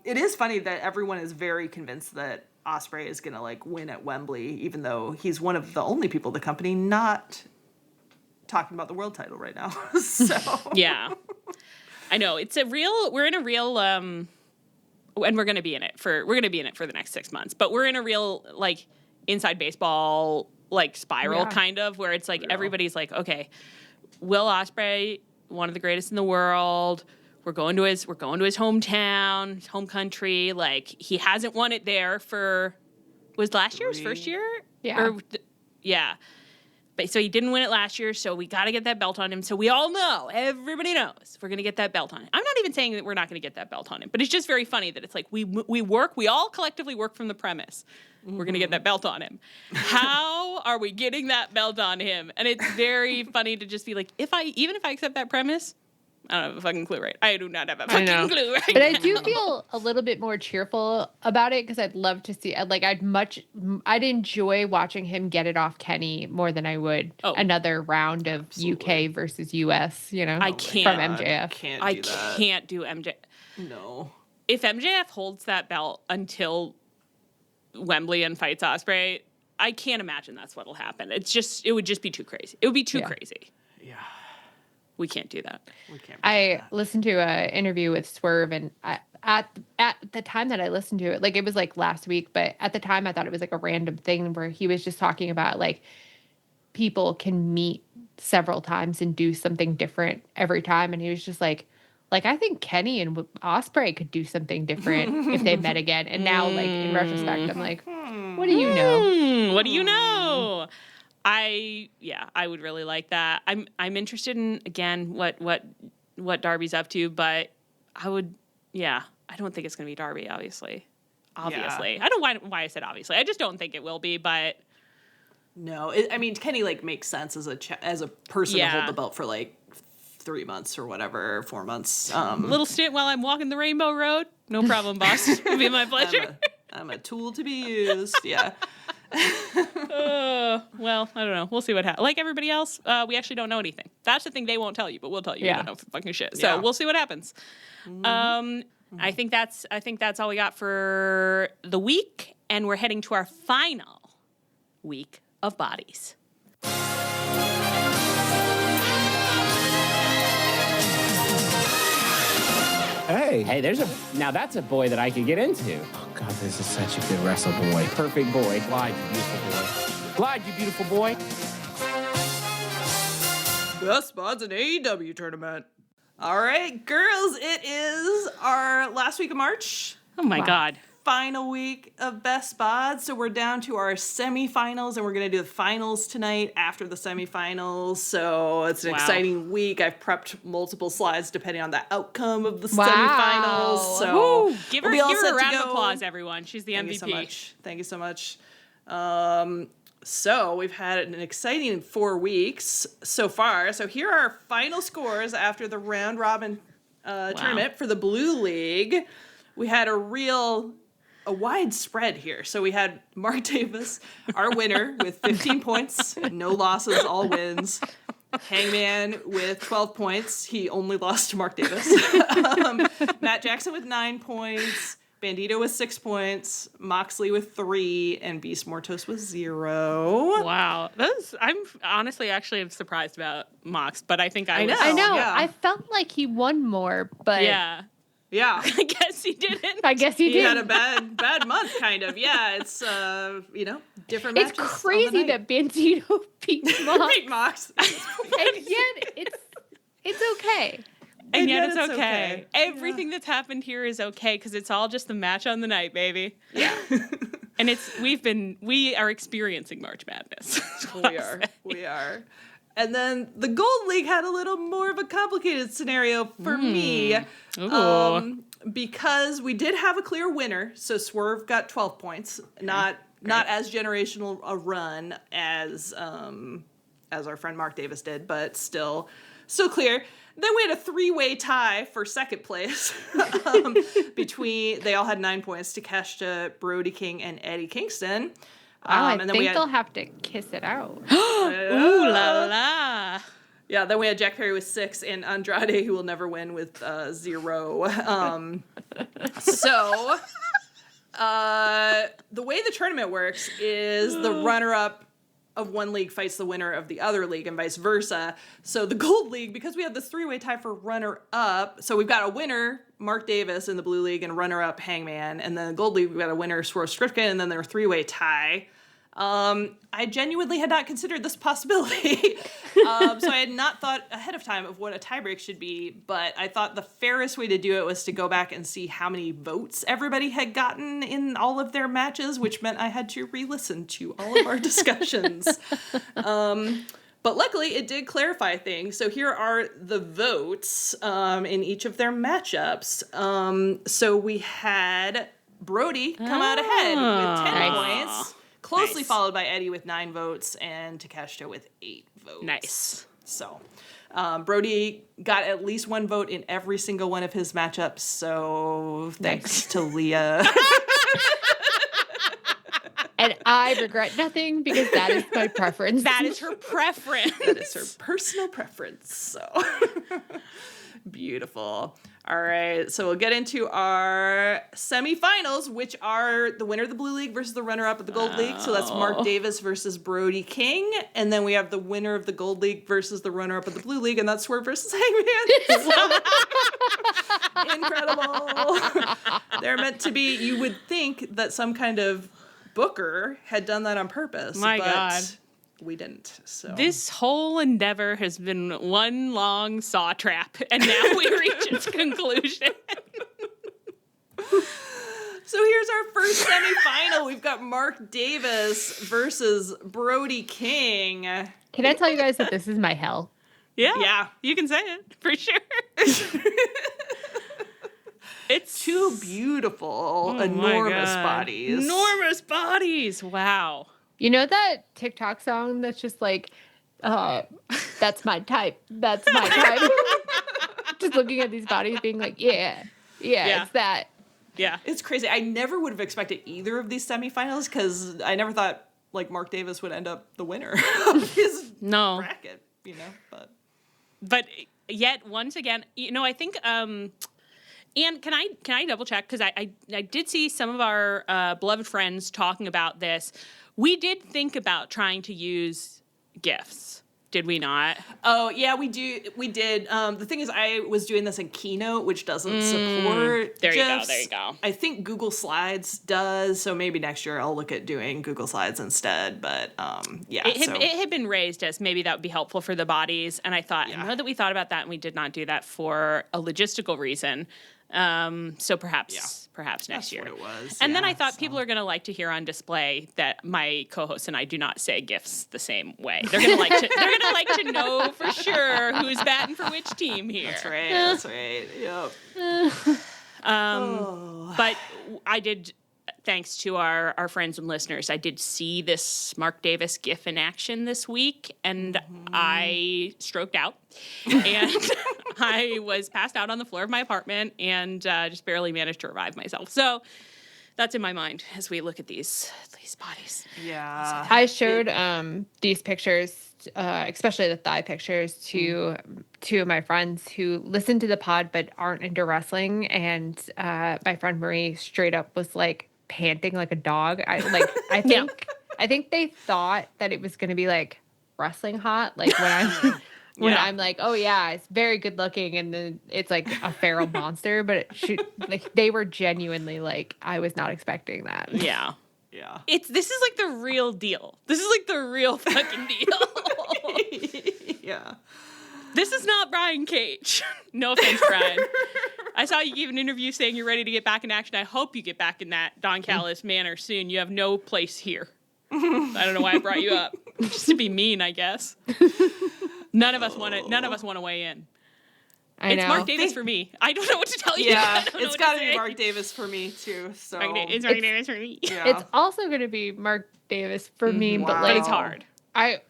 It is funny that everyone is very convinced that Ospreay is gonna, like, win at Wembley, even though he's one of the only people in the company not talking about the world title right now. So yeah, I know we're in a real and we're gonna be in it for the next 6 months, but we're in a real, like, inside baseball, like, spiral kind of, where it's like everybody's like, okay, Will Ospreay, one of the greatest in the world. We're going to his hometown, his home country. Like, he hasn't won it there was last year his first year? Yeah. Yeah. But so he didn't win it last year, so we got to get that belt on him. So we all know, everybody knows, we're going to get that belt on him. I'm not even saying that we're not going to get that belt on him, but it's just very funny that it's like we all collectively work from the premise. We're going to get that belt on him. How are we getting that belt on him? And it's very funny to just be like, even if I accept that premise, I don't have a fucking clue, right? I do not have a fucking clue right But now. I do feel a little bit more cheerful about it because I'd love to see, like, I'd enjoy watching him get it off Kenny more than I would another round of UK versus US, you know? I can't. From MJF. Can't do MJF. No. If MJF holds that belt until Wembley and fights Ospreay, I can't imagine that's what'll happen. It would just be too crazy. It would be too crazy. Yeah. We can't do that. I listened to an interview with Swerve, and at the time that I listened to it, like, it was like last week, but at the time I thought it was like a random thing where he was just talking about, like, people can meet several times and do something different every time. And he was just like, Like, I think Kenny and Ospreay could do something different if they met again. And now, like, in retrospect, I'm like, what do you know? What do you know? I would really like that. I'm interested in, again, what Darby's up to, but I don't think it's going to be Darby, obviously. Obviously. Yeah. I don't know why I said obviously. I just don't think it will be, but no. I mean, Kenny, like, makes sense as a person to hold the belt for, like, 3 months or whatever, 4 months. Little stint while I'm walking the Rainbow Road. No problem, boss. It'll be my pleasure. I'm a tool to be used. Yeah. Well, I don't know. We'll see what happens. Like everybody else, we actually don't know anything. That's the thing they won't tell you, but we'll tell you. Yeah. We don't know fucking shit. So we'll see what happens. I think that's all we got for the week, and we're heading to our final week of bodies. Hey, now that's a boy that I could get into. Oh, God, this is such a good wrestle boy. Perfect boy. Glide, you beautiful boy. Glide, you beautiful boy. Best spots in AEW tournament. All right, girls, it is our last week of March. Oh, my God. Final week of Best Spots. So we're down to our semifinals, and we're going to do the finals tonight after the semifinals. So it's an exciting week. I've prepped multiple slides depending on the outcome of the semifinals. So give her a round of applause, everyone. She's the MVP. Thank you so much. So we've had an exciting 4 weeks so far. So here are our final scores after the round robin tournament for the Blue League. We had a wide spread here. So we had Mark Davis, our winner, with 15 points, no losses, all wins. Hangman with 12 points. He only lost to Mark Davis. Matt Jackson with 9 points. Bandito with 6 points. Moxley with 3. And Beast Mortos with 0. Wow. I'm honestly actually surprised about Mox, but I think I know. Yeah. I felt like he won more, but... Yeah. I guess he didn't. I guess he did. He had a bad month, kind of. Yeah, it's, different matches. It's crazy that Bandito beat Mox. Beat Mox. And yet, it's okay. And yet it's okay. Everything that's happened here is okay because it's all just the match on the night, baby. Yeah. And we are experiencing March Madness. We are. And then the Gold League had a little more of a complicated scenario for me. Because we did have a clear winner. So Swerve got 12 points. Not as generational a run as our friend Mark Davis did, but still clear. Then we had a 3-way tie for second place they all had 9 points, Takeshita, Brody King, and Eddie Kingston. I think they'll have to kiss it out. Ooh la la. Yeah, then we had Jack Perry with 6 and Andrade, who will never win, with 0. So the way the tournament works is the runner-up of one league fights the winner of the other league and vice versa. So the Gold League, because we have this 3-way tie for runner-up, so we've got a winner, Mark Davis, in the Blue League, and runner-up, Hangman. And then the Gold League, we've got a winner, Swerve Strickland, and then their 3-way tie. I genuinely had not considered this possibility. So I had not thought ahead of time of what a tiebreak should be, but I thought the fairest way to do it was to go back and see how many votes everybody had gotten in all of their matches, which meant I had to re-listen to all of our discussions. But luckily, it did clarify things. So here are the votes in each of their matchups. So we had Brody come out ahead with 10 points. Closely followed by Eddie with 9 votes and Takeshita with 8 votes. Nice. So Brody got at least 1 vote in every single one of his matchups. So thanks to Leah. And I regret nothing because that is my preference. That is her preference. That is her personal preference. So beautiful. All right, so we'll get into our semifinals, which are the winner of the Blue League versus the runner-up of the Gold League. So that's Mark Davis versus Brody King. And then we have the winner of the Gold League versus the runner-up of the Blue League, and that's Swerve versus Hangman. Incredible. They're meant to be, you would think that some kind of booker had done that on purpose. My God. we didn't. So This whole endeavor has been one long saw trap, and now we reach its conclusion. So here's our first semifinal. We've got Mark Davis versus Brody King. Can I tell you guys that this is my hell? Yeah, you can say it for sure. It's Two beautiful, enormous bodies. Enormous bodies. Wow. You know that TikTok song that's just like, that's my type. That's my type. Just looking at these bodies being like, yeah, it's that. Yeah. It's crazy. I never would have expected either of these semifinals because I never thought like Mark Davis would end up the winner of his bracket, you know, But yet once again, you know, I think and can I double check, because I did see some of our beloved friends talking about this. We did think about trying to use GIFs. Did we not? Oh, yeah, we did. The thing is, I was doing this in Keynote, which doesn't support There GIFs. you go. I think Google Slides does, so maybe next year I'll look at doing Google Slides instead. But yeah. It had been raised as maybe that would be helpful for the bodies. And I thought, I know that we thought about that and we did not do that for a logistical reason. So perhaps next year. What it was. And then I thought people are going to like to hear on display that my co-host and I do not say GIFs the same way. They're going to like to know for sure who's batting for which team here. That's right. Yep. But I did, thanks to our friends and listeners, I did see this Mark Davis GIF in action this week, and I stroked out. And I was passed out on the floor of my apartment and just barely managed to revive myself. So that's in my mind as we look at these bodies. Yeah. I showed these pictures, especially the thigh pictures, to two of my friends who listen to the pod but aren't into wrestling. And my friend Marie straight up was like panting like a dog. I think they thought that it was going to be like wrestling hot, like when I'm like, oh yeah, it's very good looking, and then it's like a feral monster. But they were genuinely like, I was not expecting that. Yeah. Yeah. This is like the real deal. This is like the real fucking deal. Yeah. This is not Brian Cage. No offense, Brian. I saw you give an interview saying you're ready to get back in action. I hope you get back in that Don Callis manner soon. You have no place here. I don't know why I brought you up. Just to be mean, I guess. None of us want to weigh in. It's Mark Davis for me. I don't know what to tell you. Yeah, it's got to be Mark Davis for me too. So it's Mark Davis for me. Yeah. It's also going to be Mark Davis for me, but like it's hard. I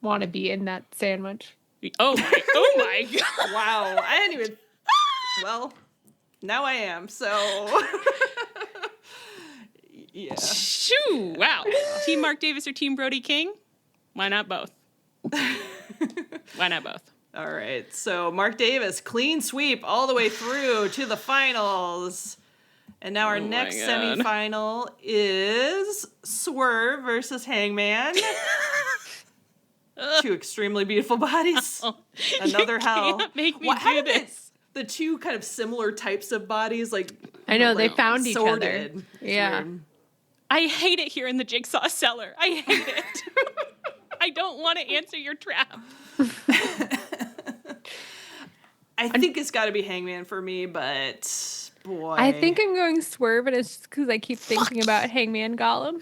want to be in that sandwich. Oh my god! Wow, I didn't even. Well, now I am. So yeah. Shoo! Wow. Team Mark Davis or Team Brody King? Why not both? Why not both? All right, so Mark Davis, clean sweep all the way through to the finals. And now our next semifinal is Swerve versus Hangman. Two extremely beautiful bodies. Another hell. Make me do this. The two kind of similar types of bodies, like I know they found each other. sorted. Yeah. Weird. I hate it here in the Jigsaw cellar. I hate it. I don't want to answer your trap. I think it's got to be Hangman for me, but boy. I think I'm going Swerve, and it's just because I keep thinking about Hangman Gollum.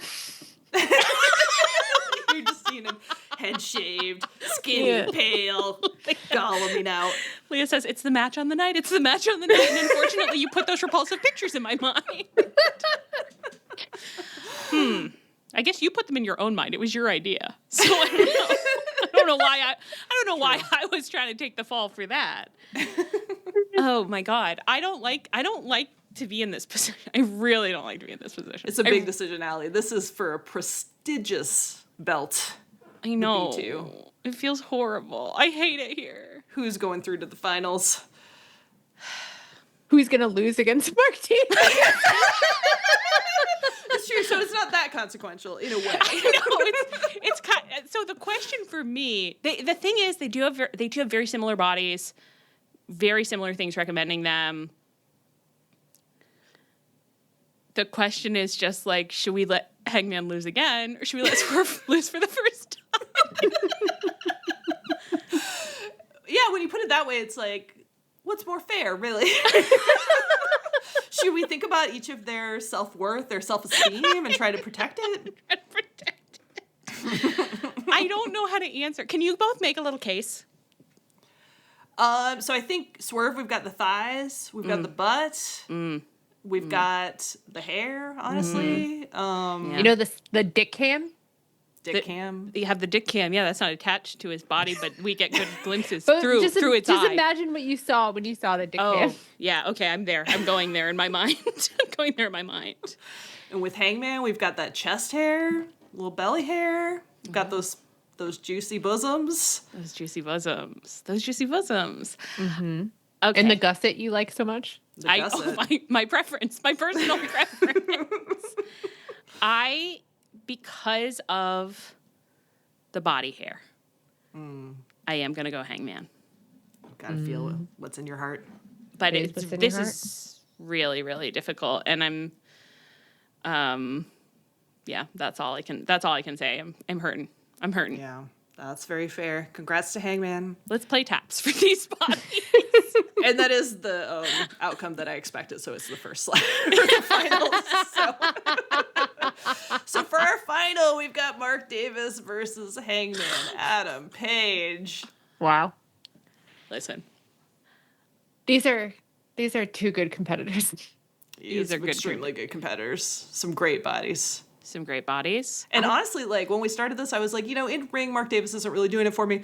You're just seeing him head shaved, skinny, pale, golluming out. Leah says, it's the match on the night. It's the match on the night. And unfortunately, you put those repulsive pictures in my mind. I guess you put them in your own mind. It was your idea. So I don't know. I don't know why I was trying to take the fall for that. Oh my God. I don't like to be in this position. I really don't like to be in this position. It's a big decision, Allie. This is for a prestigious belt. I know. Me too. It feels horrible. I hate it here. Who's going through to the finals? Who's going to lose against Mark Davis? It's true, so it's not that consequential in a way. I know it's kind. So the question for me, the thing is, they do have very similar bodies, very similar things recommending them. The question is just like, should we let Hangman lose again, or should we let Swerve lose for the first time? Yeah, when you put it that way, it's like, what's more fair, really? Should we think about each of their self-worth, their self-esteem, and try to protect it? I don't know how to answer. Can you both make a little case? So I think Swerve, we've got the thighs, we've got the butt, we've got the hair, honestly. You know the dick cam? Dick cam. You have the dick cam. Yeah, that's not attached to his body, but we get good glimpses through its eye. Just imagine what you saw when you saw the dick cam. Oh, yeah. Okay, I'm there. I'm going there in my mind. I'm going there in my mind. And with Hangman, we've got that chest hair, little belly hair. We've got those juicy bosoms. Those juicy bosoms. Mm-hmm. Okay. And the gusset you like so much? My preference. My personal preference. Because of the body hair, I am going to go Hangman. Gotta feel what's in your heart. But this is really, really difficult. And I'm, that's all I can say. I'm hurting. Yeah, that's very fair. Congrats to Hangman. Let's play taps for these bodies. And that is the outcome that I expected, so it's the first slide for the finals. So for our final, we've got Mark Davis versus Hangman Adam Page. Wow. Listen. These are two good competitors. These are extremely good competitors. Some great bodies. And honestly, like, when we started this, I was like, in ring, Mark Davis isn't really doing it for me.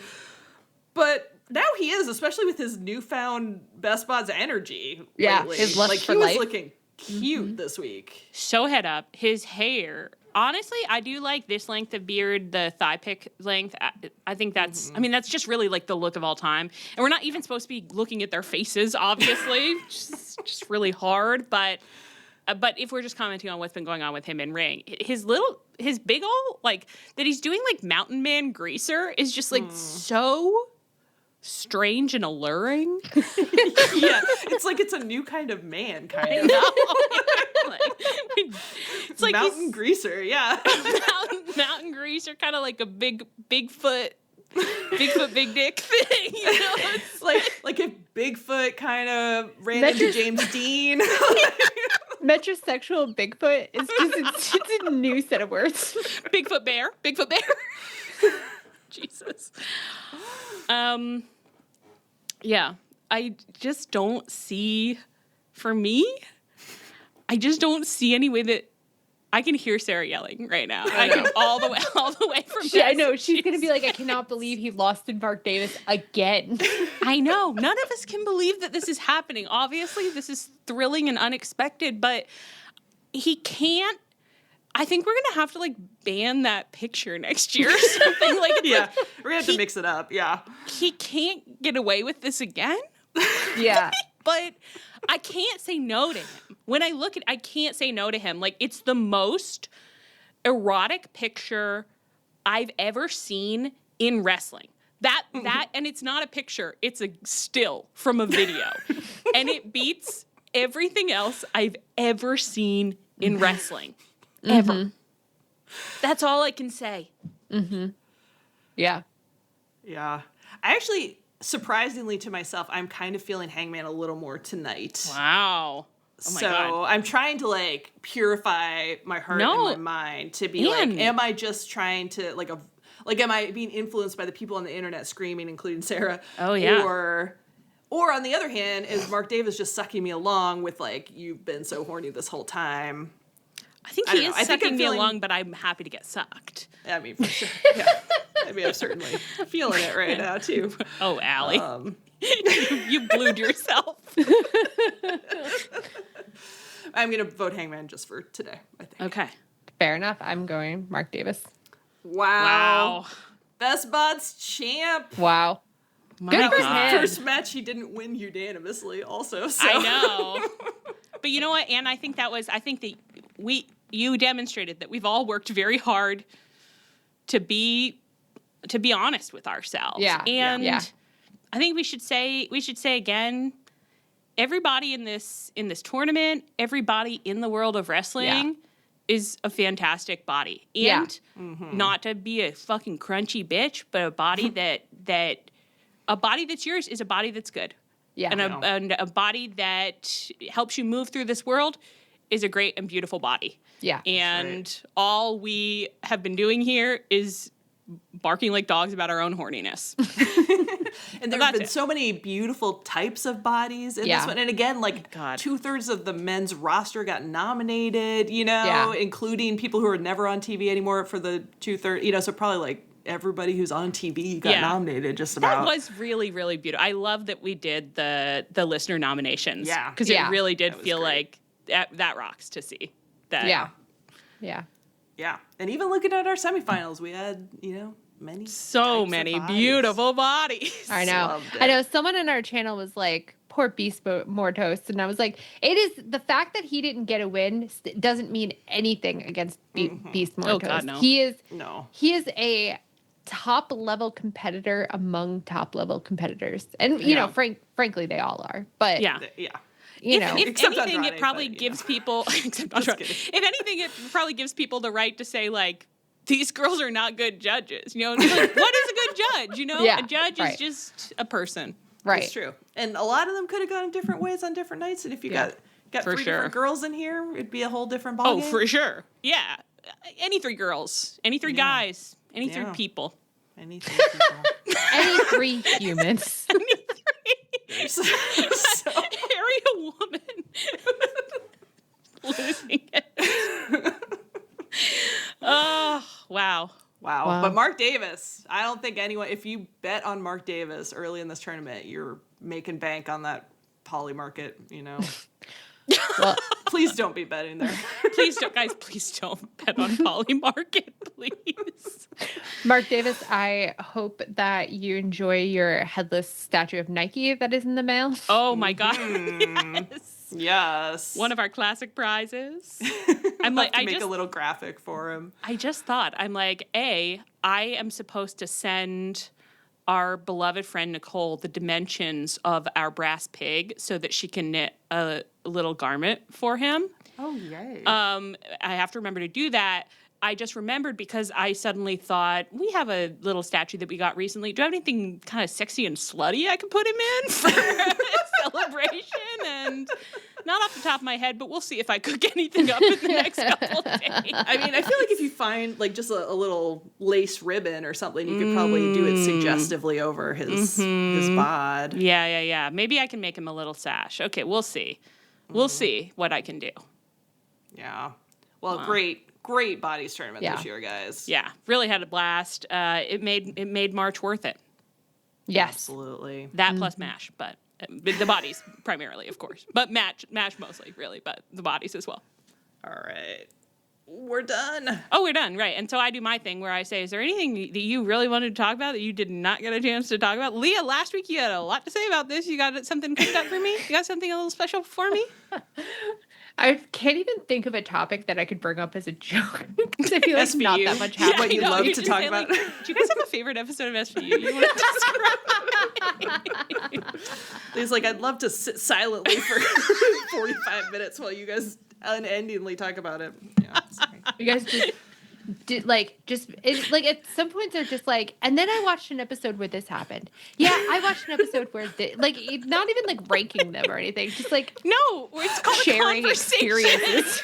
But now he is, especially with his newfound Best Buds energy. Yeah, lately. his lust for he life. was looking cute this week. So head up. His hair. Honestly, I do like this length of beard, the thigh pick length. I think that's, that's just really like the look of all time. And we're not even supposed to be looking at their faces, obviously. just really hard. But if we're just commenting on what's been going on with him in ring, his big ol', like, that he's doing like Mountain Man greaser is just like so strange and alluring. Yeah, it's like it's a new kind of man, kind of. It's like mountain greaser, yeah. mountain greaser, kind of like a Bigfoot, big dick thing. It's like if Bigfoot kind of ran into James Dean. Metrosexual Bigfoot is just it's a new set of words. Bigfoot bear. Jesus. Yeah, I just don't see, for me, I just don't see any way that I can hear Sarah yelling right now. I can all the way from I know she's going to be like, I cannot believe he lost to Mark Davis again. I know. None of us can believe that this is happening. Obviously, this is thrilling and unexpected, but he can't. I think we're gonna have to like ban that picture next year or something. Like, we're gonna have to mix it up. Yeah, he can't get away with this again. Yeah, but I can't say no to him. When I look at, I can't say no to him. Like, it's the most erotic picture I've ever seen in wrestling. That, and it's not a picture; it's a still from a video, and it beats everything else I've ever seen in wrestling. Ever. Mm-hmm. That's all I can say. Mm-hmm. Yeah. Yeah. I actually, surprisingly to myself, I'm kind of feeling Hangman a little more tonight. Wow. Oh my God. I'm trying to like purify my heart and my mind to be like, am I just trying to like am I being influenced by the people on the internet screaming, including Sarah? Oh yeah. Or on the other hand, is Mark Davis just sucking me along with like, you've been so horny this whole time? I think he is sucking me along, but I'm happy to get sucked. I mean, for sure. Yeah. I mean, I'm certainly feeling it right now, too. Oh, Allie. You glued yourself. I'm going to vote Hangman just for today, I think. Okay. Fair enough. I'm going Mark Davis. Wow. Best Buds champ. Wow. Good for him. First match he didn't win unanimously also. So. I know. But you know what? And I think that you demonstrated that we've all worked very hard to be honest with ourselves. Yeah. And I think we should say again, everybody in this tournament, everybody in the world of wrestling is a fantastic body. And not to be a fucking crunchy bitch, but a body a body that's yours is a body that's good. Yeah. And a body that helps you move through this world is a great and beautiful body. Yeah. And all we have been doing here is barking like dogs about our own horniness. And there have been so many beautiful types of bodies in this one. And again, like 2/3 of the men's roster got nominated, including people who are never on TV anymore for the 2/3, so probably like everybody who's on TV got nominated just about. That was really, really beautiful. I love that we did the listener nominations. Yeah. Because it really did feel like that rocks to see. That. Yeah. Yeah. And even looking at our semifinals, we had, many beautiful bodies. I know. Someone in our channel was like, poor Beast Mortos. And I was like, it is the fact that he didn't get a win doesn't mean anything against Beast Mortos. Oh, God, no. He is a top level competitor among top level competiters. And, frankly, they all are. But if anything, it probably gives people, except if anything, it probably gives people the right to say, like, these girls are not good judges. Like, what is a good judge? A judge is just a person. Right. It's true. And a lot of them could have gone different ways on different nights. And if you got three different girls in here, it'd be a whole different ballgame. Oh, for sure. Yeah. Any three girls, any three guys, any three people. Any three people. Any three humans. Harry a woman. Losing it. Oh, wow. But Mark Davis, I don't think if you bet on Mark Davis early in this tournament, you're making bank on that poly market, Well, please don't be betting there. Please don't bet on poly market, please. Mark Davis, I hope that you enjoy your headless statue of Nike that is in the mail. Oh my God. Yes. One of our classic prizes. I'm like, I make a little graphic for him. I just thought, I'm like, I am supposed to send our beloved friend Nicole the dimensions of our brass pig so that she can knit a little garment for him. Oh, yay. I have to remember to do that. I just remembered because I suddenly thought, we have a little statue that we got recently. Do you have anything kind of sexy and slutty I can put him in for a celebration? And not off the top of my head, but we'll see if I cook anything up in the next couple of days. I mean, I feel like if you find like just a little lace ribbon or something, you could probably do it suggestively over his bod. Yeah. Maybe I can make him a little sash. Okay, we'll see. We'll see what I can do. Yeah. Well, great bodies tournament this year, guys. Yeah, really had a blast. It made March worth it. Yes, absolutely. That plus MASH, but the bodies primarily, of course, but MASH mostly, really, but the bodies as well. All right, we're done. Oh, we're done, right? And so I do my thing where I say, "Is there anything that you really wanted to talk about that you did not get a chance to talk about?" Leah, last week you had a lot to say about this. You got something cooked up for me? You got something a little special for me? I can't even think of a topic that I could bring up as a joke because I feel like not that much happens. What you love to talk about. Like, do you guys have a favorite episode of SVU you want to describe? He's like, I'd love to sit silently for 45 minutes while you guys unendingly talk about it. Yeah, sorry. You guys just at some points they're just like, and then I watched an episode where this happened. Yeah, I watched an episode where it's not even like ranking them or anything, just like no, it's called sharing experiences.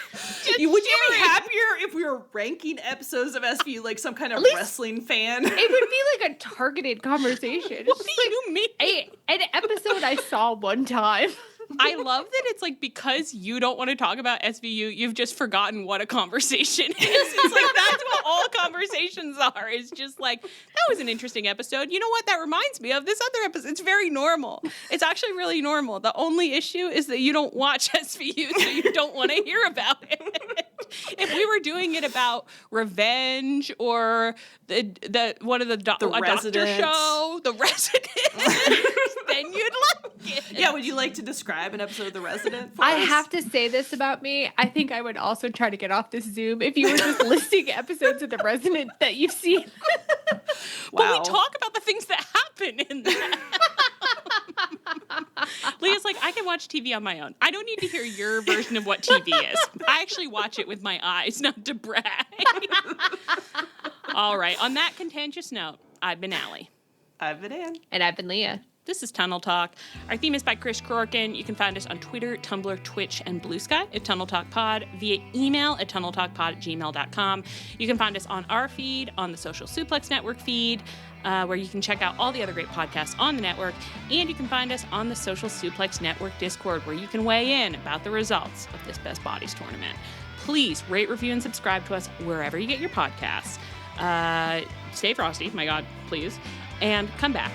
Would you be happier if we were ranking episodes of SVU like some kind of wrestling fan? It would be like a targeted conversation. What do you mean? An episode I saw one time. I love that it's like because you don't want to talk about SVU, you've just forgotten what a conversation is. It's like that's what all conversations are. It's just like, that was an interesting episode. You know what? That reminds me of this other episode. It's very normal. It's actually really normal. The only issue is that you don't watch SVU, so you don't want to hear about it. If we were doing it about revenge or the one of the doctor show, The Resident, then you'd like it. Yeah, would you like to describe an episode of The Resident for I us? have to say this about me. I think I would also try to get off this Zoom if you were just listing episodes of The Resident that you've seen. Wow. But we talk about the things that happen in that. Leah's like, I can watch TV on my own. I don't need to hear your version of what TV is. I actually watch it with my eyes, not to brag. All right. On that contentious note, I've been Allie. I've been Ann. And I've been Leah. This is Tunnel Talk. Our theme is by Chris Corkin. You can find us on Twitter, Tumblr, Twitch, and Blue Sky at Tunnel Talk Pod, via email at tunneltalkpod@gmail.com. You can find us on our feed, on the Social Suplex Network feed, where you can check out all the other great podcasts on the network. And you can find us on the Social Suplex Network Discord, where you can weigh in about the results of this Best Bodies tournament. Please rate, review, and subscribe to us wherever you get your podcasts. Stay frosty, my God, please. And come back.